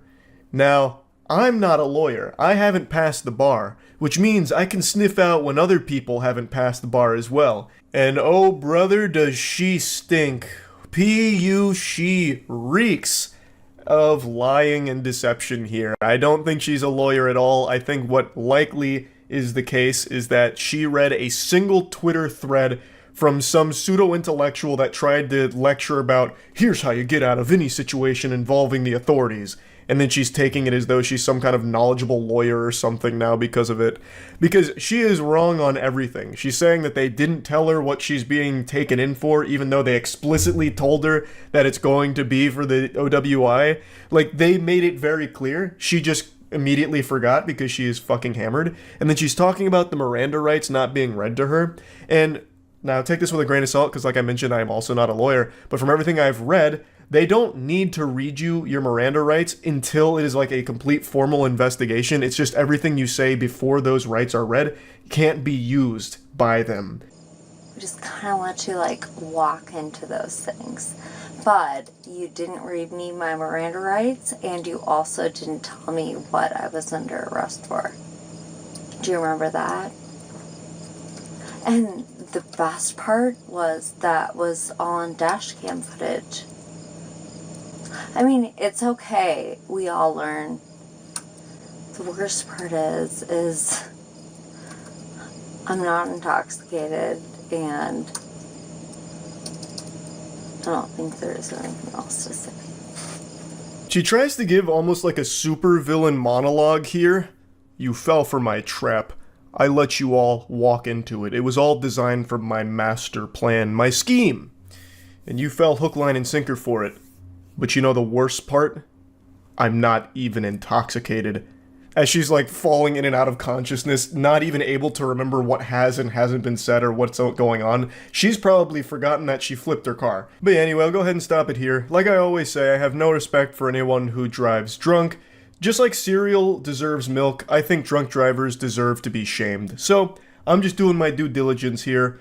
Speaker 1: Now, I'm not a lawyer. I haven't passed the bar, which means I can sniff out when other people haven't passed the bar as well. And oh brother, does she stink. She reeks of lying and deception here. I don't think she's a lawyer at all. I think what likely is the case is that she read a single Twitter thread from some pseudo-intellectual that tried to lecture about, here's how you get out of any situation involving the authorities. And then she's taking it as though she's some kind of knowledgeable lawyer or something now because of it. Because she is wrong on everything. She's saying that they didn't tell her what she's being taken in for, even though they explicitly told her that it's going to be for the OWI. Like, they made it very clear. She just immediately forgot because she is fucking hammered. And then she's talking about the Miranda rights not being read to her. And now take this with a grain of salt, because like I mentioned, I am also not a lawyer. But from everything I've read, they don't need to read you your Miranda rights until it is like a complete formal investigation. It's just everything you say before those rights are read can't be used by them.
Speaker 20: We just kind of let you like walk into those things. But you didn't read me my Miranda rights, and you also didn't tell me what I was under arrest for. Do you remember that? And the best part was that was all on dash cam footage. I mean, it's okay. We all learn. The worst part is I'm not intoxicated, and I don't think there is anything else to say.
Speaker 1: She tries to give almost like a supervillain monologue here. You fell for my trap. I let you all walk into it. It was all designed from my master plan, my scheme. And you fell hook, line, and sinker for it. But you know the worst part? I'm not even intoxicated. As she's like falling in and out of consciousness, not even able to remember what has and hasn't been said or what's going on. She's probably forgotten that she flipped her car. But yeah, anyway, I'll go ahead and stop it here. Like I always say, I have no respect for anyone who drives drunk. Just like cereal deserves milk, I think drunk drivers deserve to be shamed. So, I'm just doing my due diligence here.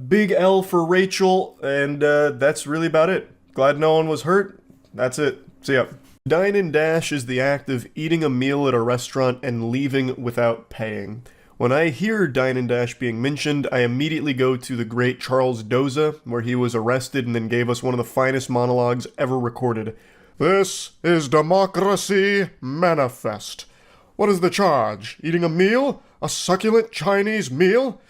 Speaker 1: Big L for Rachel, and that's really about it. Glad no one was hurt. That's it. See ya. Dine and dash is the act of eating a meal at a restaurant and leaving without paying. When I hear dine and dash being mentioned, I immediately go to the great Charles Doza, where he was arrested and then gave us one of the finest monologues ever recorded. This is democracy manifest. What is the charge? Eating a meal? A succulent Chinese meal?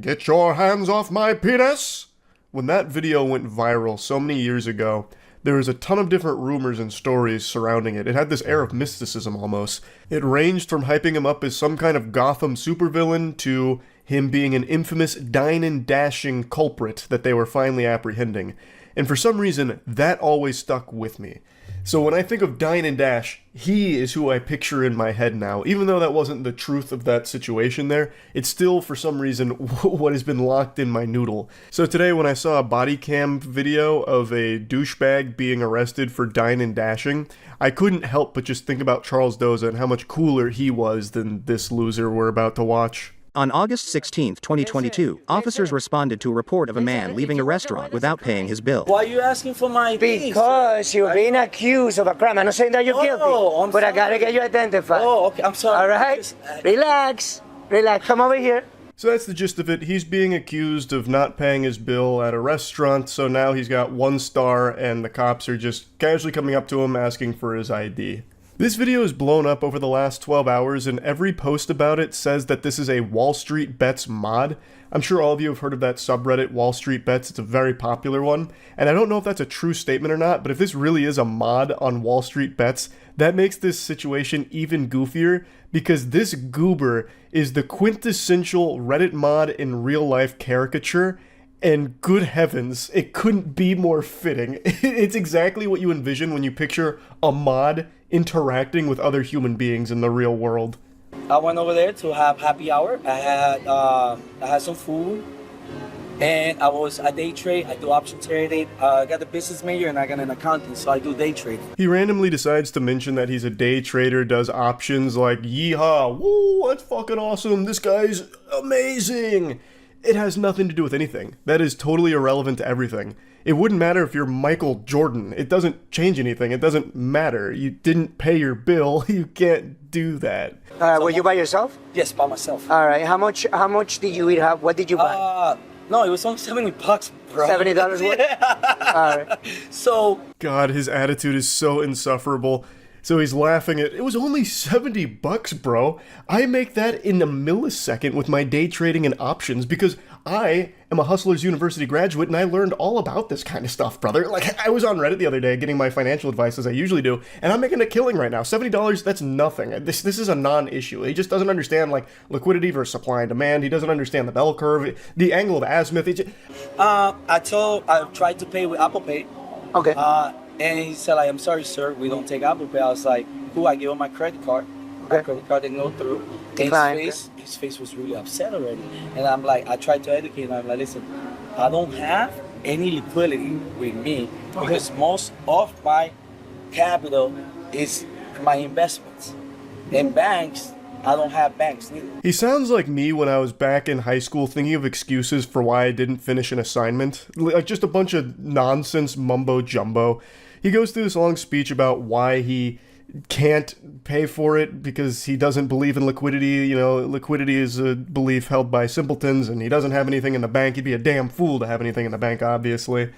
Speaker 1: Get your hands off my penis! When that video went viral so many years ago, there was a ton of different rumors and stories surrounding it. It had this air of mysticism almost. It ranged from hyping him up as some kind of Gotham supervillain to him being an infamous dine and dashing culprit that they were finally apprehending. And for some reason, that always stuck with me. So when I think of Dine and Dash, he is who I picture in my head now. Even though that wasn't the truth of that situation there, it's still, for some reason, what has been locked in my noodle. So today when I saw a body cam video of a douchebag being arrested for dine and dashing, I couldn't help but just think about Charles Doza and how much cooler he was than this loser we're about to watch.
Speaker 21: On August 16, 2022, officers responded to a report of a man leaving a restaurant without paying his bill.
Speaker 22: Why are you asking for my ID?
Speaker 23: Because you're being accused of a crime. I'm not saying that you're guilty, but I gotta get you identified.
Speaker 22: Oh, okay, I'm sorry.
Speaker 23: All right? Relax. Relax. Come over here.
Speaker 1: So that's the gist of it. He's being accused of not paying his bill at a restaurant, so now he's got 1 star, and the cops are just casually coming up to him asking for his ID. This video is blown up over the last 12 hours, and every post about it says that this is a Wall Street Bets mod. I'm sure all of you have heard of that subreddit, Wall Street Bets. It's a very popular one, and I don't know if that's a true statement or not, but if this really is a mod on Wall Street Bets, that makes this situation even goofier, because this goober is the quintessential Reddit mod in real-life caricature, and good heavens, it couldn't be more fitting. It's exactly what you envision when you picture a mod interacting with other human beings in the real world.
Speaker 22: I went over there to have happy hour. I had some food, and I day trade. I do option trading. I got a business major and I got an accounting, so I do day trading.
Speaker 1: He randomly decides to mention that he's a day trader, does options like yeehaw, woo, that's fucking awesome, this guy's amazing. It has nothing to do with anything. That is totally irrelevant to everything. It wouldn't matter if you're Michael Jordan. It doesn't change anything. It doesn't matter. You didn't pay your bill. You can't do that.
Speaker 23: Were you by yourself?
Speaker 22: Yes, by myself.
Speaker 23: All right. How much did you eat? What did you buy?
Speaker 22: No, it was only $70, bro.
Speaker 23: $70 worth?
Speaker 22: Yeah.
Speaker 23: All right.
Speaker 22: So...
Speaker 1: God, his attitude is so insufferable. So he's laughing at, it was only $70, bro. I make that in a millisecond with my day trading and options because I am a Hustlers University graduate and I learned all about this kind of stuff, brother. Like, I was on Reddit the other day getting my financial advice as I usually do, and I'm making a killing right now. $70, that's nothing. This is a non-issue. He just doesn't understand, like, liquidity versus supply and demand. He doesn't understand the bell curve, the angle of azimuth.
Speaker 22: I tried to pay with Apple Pay.
Speaker 23: Okay.
Speaker 22: And he said, like, I'm sorry, sir, we don't take Apple Pay. I was like, cool, I gave him my credit card. My credit card didn't go through. His face was really upset already. And I'm like, I tried to educate him. I'm like, listen, I don't have any liquidity with me because most of my capital is my investments. In banks, I don't have banks neither.
Speaker 1: He sounds like me when I was back in high school thinking of excuses for why I didn't finish an assignment. Like just a bunch of nonsense mumbo jumbo. He goes through this long speech about why he can't pay for it because he doesn't believe in liquidity. You know, liquidity is a belief held by simpletons, and he doesn't have anything in the bank. He'd be a damn fool to have anything in the bank, obviously.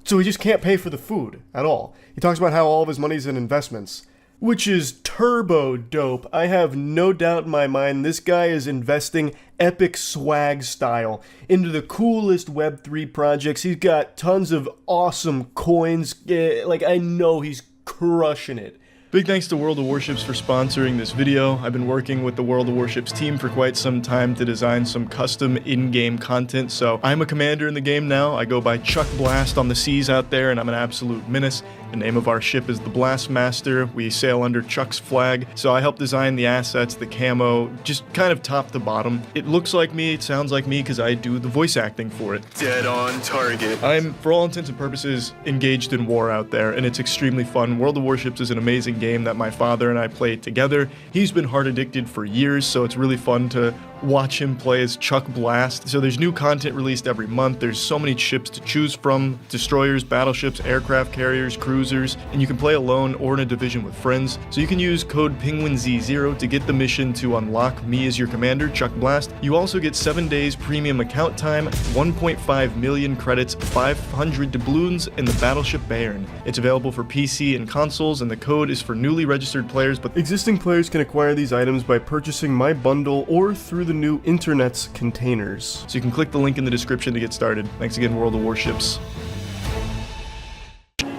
Speaker 1: So he just can't pay for the food at all. He talks about how all of his money's in investments, which is turbo dope. I have no doubt in my mind this guy is investing epic swag style into the coolest Web3 projects. He's got tons of awesome coins. Like, I know he's crushing it. Big thanks to World of Warships for sponsoring this video. I've been working with the World of Warships team for quite some time to design some custom in-game content, so I'm a commander in the game now. I go by Chuck Blast on the seas out there, and I'm an absolute menace. The name of our ship is the Blastmaster. We sail under Chuck's flag, so I help design the assets, the camo, just kind of top to bottom. It looks like me, it sounds like me, because I do the voice acting for it. Dead on target. I'm, for all intents and purposes, engaged in war out there, and it's extremely fun. World of Warships is an amazing game that my father and I play together. He's been hard addicted for years, so it's really fun to watch him play as Chuck Blast. So there's new content released every month. There's so many ships to choose from: destroyers, battleships, aircraft carriers, cruisers, and you can play alone or in a division with friends. So you can use code Penguinz0 to get the mission to unlock me as your commander, Chuck Blast. You also get 7 days premium account time, 1.5 million credits, 500 doubloons, and the battleship Bayern. It's available for PC and consoles, and the code is for newly registered players, but existing players can acquire these items by purchasing my bundle or through the new internet's containers. So you can click the link in the description to get started. Thanks again, World of Warships.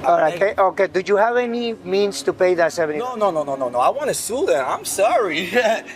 Speaker 23: Alright, okay. Do you have any means to pay that 70?
Speaker 22: No. I want to sue them. I'm sorry.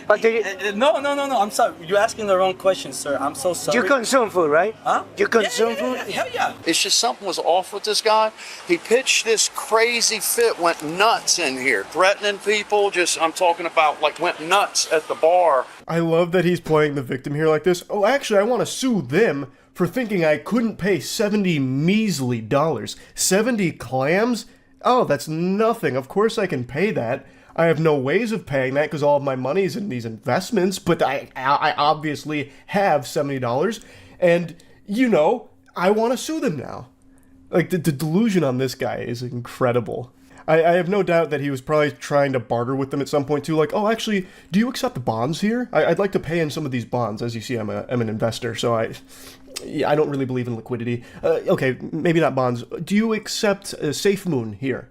Speaker 23: But do you...
Speaker 22: No. I'm sorry. You're asking the wrong question, sir. I'm so sorry.
Speaker 23: You consume food, right?
Speaker 22: Huh?
Speaker 23: You consume food?
Speaker 22: Hell yeah.
Speaker 2: It's just something was off with this guy. He pitched this crazy fit, went nuts in here, threatening people. I'm talking about, like, went nuts at the bar.
Speaker 1: I love that he's playing the victim here like this. Oh, actually, I want to sue them for thinking I couldn't pay $70 measly dollars. 70 clams? Oh, that's nothing. Of course I can pay that. I have no ways of paying that because all of my money's in these investments, but I obviously have $70, and, you know, I want to sue them now. Like, the delusion on this guy is incredible. I have no doubt that he was probably trying to barter with them at some point too, like, oh, actually, do you accept the bonds here? I'd like to pay in some of these bonds. As you see, I'm an investor, so I don't really believe in liquidity. Okay, maybe not bonds. Do you accept Safe Moon here?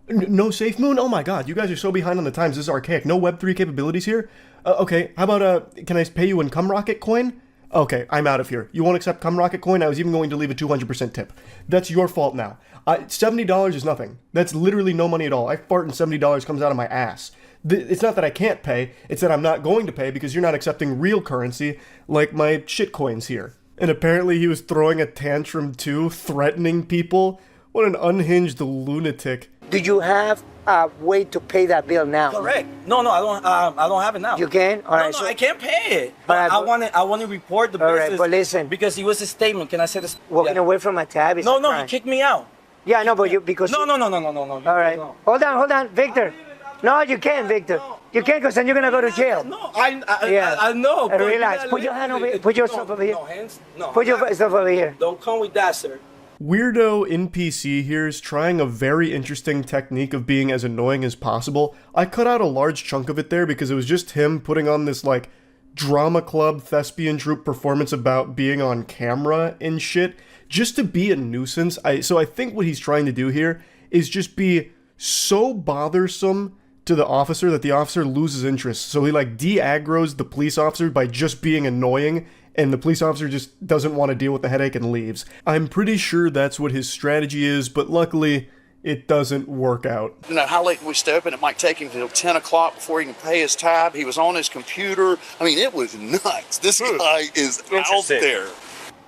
Speaker 1: No Safe Moon? Oh my god, you guys are so behind on the times. This is archaic. No Web3 capabilities here? Okay, how about, can I pay you in Cum Rocket coin? Okay, I'm out of here. You won't accept Cum Rocket coin? I was even going to leave a 200% tip. That's your fault now. $70 is nothing. That's literally no money at all. I fart and $70 comes out of my ass. It's not that I can't pay, it's that I'm not going to pay because you're not accepting real currency like my shit coins here. And apparently he was throwing a tantrum too, threatening people. What an unhinged lunatic.
Speaker 23: Do you have a way to pay that bill now?
Speaker 22: Correct. No, I don't have it now.
Speaker 23: You can? All right.
Speaker 22: I can't pay it. But I want to report the business.
Speaker 23: All right, but listen.
Speaker 22: Because it was a statement. Can I say this?
Speaker 23: Walking away from a tab is
Speaker 22: No, he kicked me out.
Speaker 23: Yeah, I know, but because...
Speaker 22: No.
Speaker 23: All right. No. Hold on, Victor. No, you can't, Victor. You can't, because then you're going to go to jail.
Speaker 22: No, I know.
Speaker 23: Relax. Put your hand over here. Put yourself over here.
Speaker 22: No, hands. No.
Speaker 23: Put yourself over here.
Speaker 22: Don't come with that, sir.
Speaker 1: Weirdo NPC here is trying a very interesting technique of being as annoying as possible. I cut out a large chunk of it there because it was just him putting on this, like, drama club thespian troupe performance about being on camera and shit, just to be a nuisance. So I think what he's trying to do here is just be so bothersome to the officer that the officer loses interest. So he, like, de-aggroes the police officer by just being annoying, and the police officer just doesn't want to deal with the headache and leaves. I'm pretty sure that's what his strategy is, but luckily, it doesn't work out.
Speaker 2: You know, how late can we stay open? It might take him till 10 o'clock before he can pay his tab. He was on his computer. I mean, it was nuts. This guy is out there.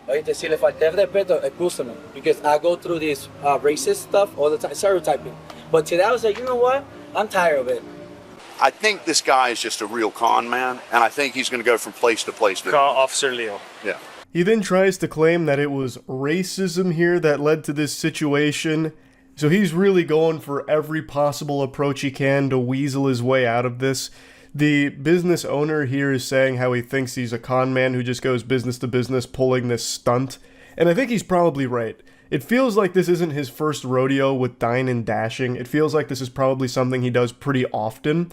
Speaker 22: Oíste, si le falté respeto, excúsame, because I go through this racist stuff all the time, stereotyping. But today I was like, you know what? I'm tired of it.
Speaker 2: I think this guy is just a real con man, and I think he's going to go from place to place.
Speaker 18: Call Officer Leo.
Speaker 2: Yeah.
Speaker 1: He then tries to claim that it was racism here that led to this situation. So he's really going for every possible approach he can to weasel his way out of this. The business owner here is saying how he thinks he's a con man who just goes business to business pulling this stunt. And I think he's probably right. It feels like this isn't his first rodeo with dine and dashing. It feels like this is probably something he does pretty often.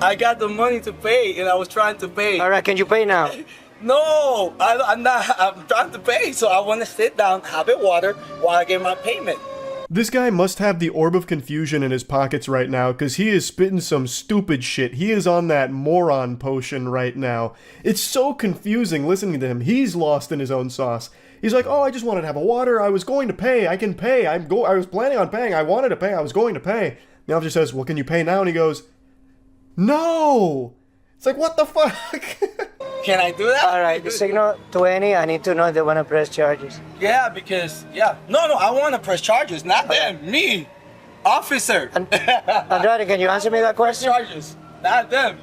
Speaker 22: I got the money to pay, and I was trying to pay.
Speaker 23: All right, can you pay now?
Speaker 22: No, I'm not. I'm trying to pay, so I want to sit down, have a water while I get my payment.
Speaker 1: This guy must have the orb of confusion in his pockets right now, because he is spitting some stupid shit. He is on that moron potion right now. It's so confusing listening to him. He's lost in his own sauce. He's like, oh, I just wanted to have a water. I was going to pay. I can pay. I was planning on paying. I wanted to pay. I was going to pay. The officer says, well, can you pay now? And he goes, no. It's like, what the fuck?
Speaker 22: Can I do that?
Speaker 23: All right, the signal 20, I need to know if they want to press charges.
Speaker 22: Yeah, because, No, I want to press charges, not them, me. Officer.
Speaker 23: Andrade, can you answer me that question?
Speaker 22: Charges, not them.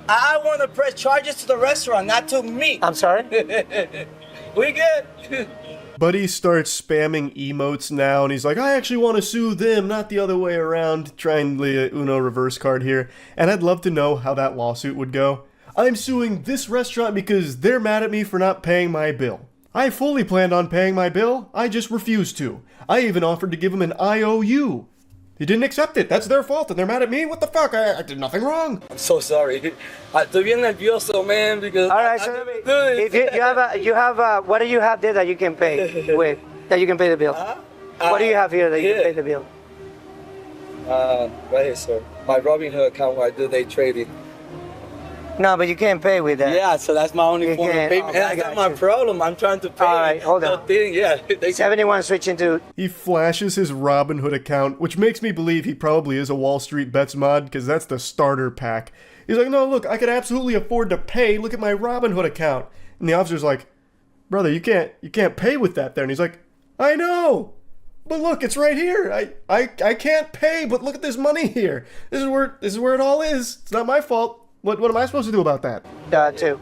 Speaker 22: I want to press charges to the restaurant, not to me.
Speaker 23: I'm sorry?
Speaker 22: We good.
Speaker 1: Buddy starts spamming emotes now, and he's like, I actually want to sue them, not the other way around. Trying the Uno reverse card here. And I'd love to know how that lawsuit would go. I'm suing this restaurant because they're mad at me for not paying my bill. I fully planned on paying my bill, I just refused to. I even offered to give them an IOU. He didn't accept it. That's their fault, and they're mad at me? What the fuck? I did nothing wrong.
Speaker 22: I'm so sorry. Estoy bien nervioso, man, because
Speaker 23: all right, so if you have what do you have there that you can pay with, that you can pay the bill? What do you have here that you can pay the bill?
Speaker 22: Right here, sir. My Robinhood account where I do day trading.
Speaker 23: No, but you can't pay with that.
Speaker 22: Yeah, so that's my only form of payment. That's not my problem. I'm trying to pay.
Speaker 23: All right, hold on.
Speaker 22: Thing. Yeah.
Speaker 23: 71 switching to...
Speaker 1: He flashes his Robinhood account, which makes me believe he probably is a Wall Street Bets mod, because that's the starter pack. He's like, no, look, I could absolutely afford to pay. Look at my Robinhood account. And the officer's like, brother, you can't pay with that there. And he's like, I know. But look, it's right here. I can't pay, but look at this money here. This is where it all is. It's not my fault. What am I supposed to do about that?
Speaker 23: Too.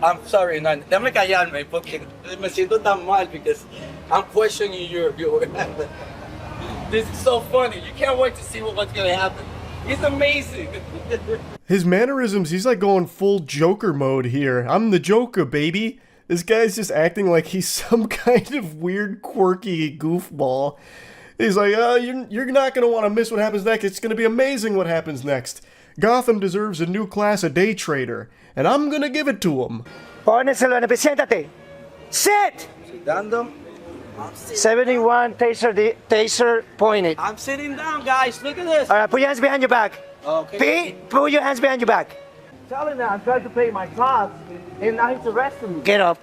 Speaker 22: I'm sorry, no, déjame callarme porque me siento tan mal because I'm questioning your This is so funny. You can't wait to see what's gonna happen. It's amazing.
Speaker 1: His mannerisms, he's like going full Joker mode here. I'm the Joker, baby. This guy's just acting like he's some kind of weird, quirky goofball. He's like, oh, you're not gonna want to miss what happens next. It's gonna be amazing what happens next. Gotham deserves a new class of day trader, and I'm gonna give it to him.
Speaker 23: Póneselo en el siéntate. Sit! 71 taser pointed.
Speaker 22: I'm sitting down, guys. Look at this.
Speaker 23: All right, put your hands behind your back.
Speaker 22: Okay.
Speaker 23: Put your hands behind your back.
Speaker 22: Telling them I'm trying to pay my costs, and now he's arresting me.
Speaker 23: Get up.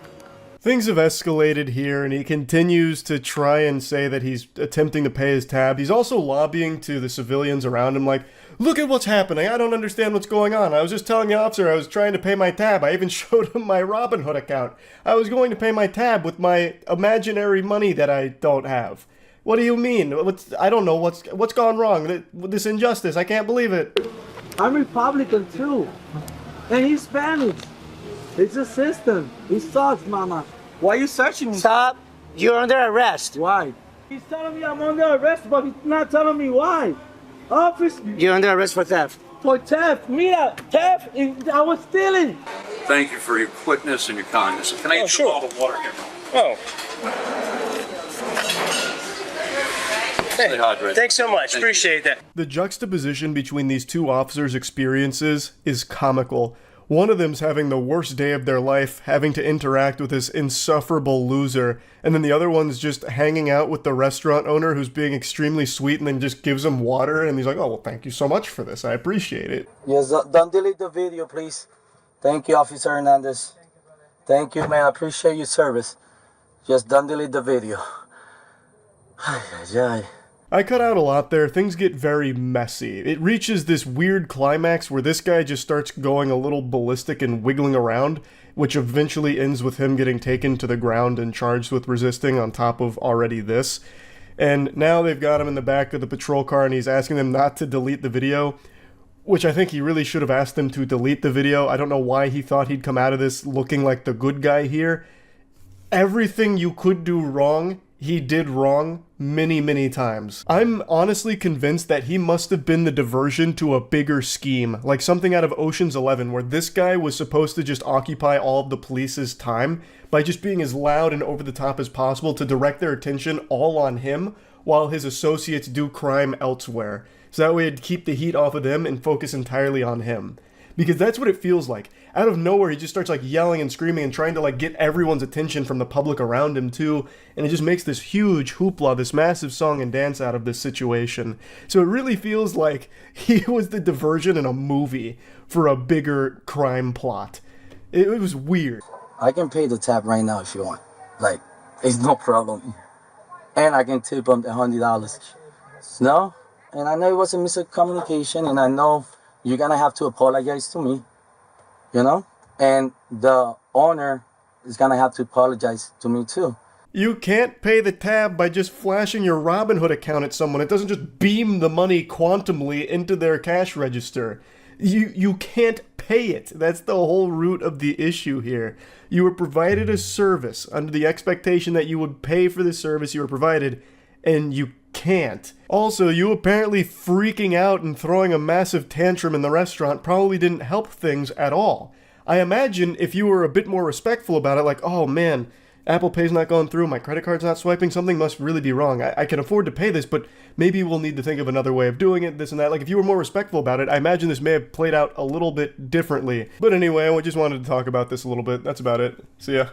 Speaker 1: Things have escalated here, and he continues to try and say that he's attempting to pay his tab. He's also lobbying to the civilians around him like, look at what's happening. I don't understand what's going on. I was just telling the officer I was trying to pay my tab. I even showed him my Robinhood account. I was going to pay my tab with my imaginary money that I don't have. What do you mean? I don't know what's gone wrong. This injustice. I can't believe it.
Speaker 22: I'm Republican too, and he's Spanish. It's a system. It sucks, mama. Why are you searching me?
Speaker 23: Stop. You're under arrest.
Speaker 22: Why? He's telling me I'm under arrest, but he's not telling me why. Officer.
Speaker 23: You're under arrest for theft.
Speaker 22: For theft. Mira, theft. I was stealing.
Speaker 2: Thank you for your quickness and your kindness. Can I get you a bottle of water here?
Speaker 22: Oh.
Speaker 2: Stay hydrated.
Speaker 23: Thanks so much. Appreciate that.
Speaker 1: The juxtaposition between these two officers' experiences is comical. One of them's having the worst day of their life, having to interact with this insufferable loser, and then the other one's just hanging out with the restaurant owner who's being extremely sweet and then just gives him water, and he's like, oh, well, thank you so much for this. I appreciate it.
Speaker 22: Yes, don't delete the video, please. Thank you, Officer Hernandez. Thank you, man. I appreciate your service. Just don't delete the video.
Speaker 1: I cut out a lot there. Things get very messy. It reaches this weird climax where this guy just starts going a little ballistic and wiggling around, which eventually ends with him getting taken to the ground and charged with resisting on top of already this. And now they've got him in the back of the patrol car and he's asking them not to delete the video, which I think he really should have asked them to delete the video. I don't know why he thought he'd come out of this looking like the good guy here. everything you could do wrong, he did wrong many, many times. I'm honestly convinced that he must have been the diversion to a bigger scheme, like something out of Ocean's 11, where this guy was supposed to just occupy all of the police's time by just being as loud and over the top as possible to direct their attention all on him while his associates do crime elsewhere. So that way it'd keep the heat off of them and focus entirely on him. Because that's what it feels like. Out of nowhere, he just starts like yelling and screaming and trying to like get everyone's attention from the public around him too. And it just makes this huge hoopla, this massive song and dance out of this situation. So it really feels like he was the diversion in a movie for a bigger crime plot. It was weird.
Speaker 3: I can pay the tab right now if you want. Like, it's no problem. And I can tip him the $100. No? And I know it was a miscommunication, and I know you're gonna have to apologize to me, you know? And the owner is gonna have to apologize to me too.
Speaker 1: You can't pay the tab by just flashing your Robinhood account at someone. It doesn't just beam the money quantumly into their cash register. You can't pay it. That's the whole root of the issue here. You were provided a service under the expectation that you would pay for the service you were provided, and you can't. Also, you apparently freaking out and throwing a massive tantrum in the restaurant probably didn't help things at all. I imagine if you were a bit more respectful about it, like, oh man, Apple Pay's not going through, my credit card's not swiping, something must really be wrong. I can afford to pay this, but maybe we'll need to think of another way of doing it, this and that. Like, if you were more respectful about it, I imagine this may have played out a little bit differently. But anyway, I just wanted to talk about this a little bit. That's about it. See ya.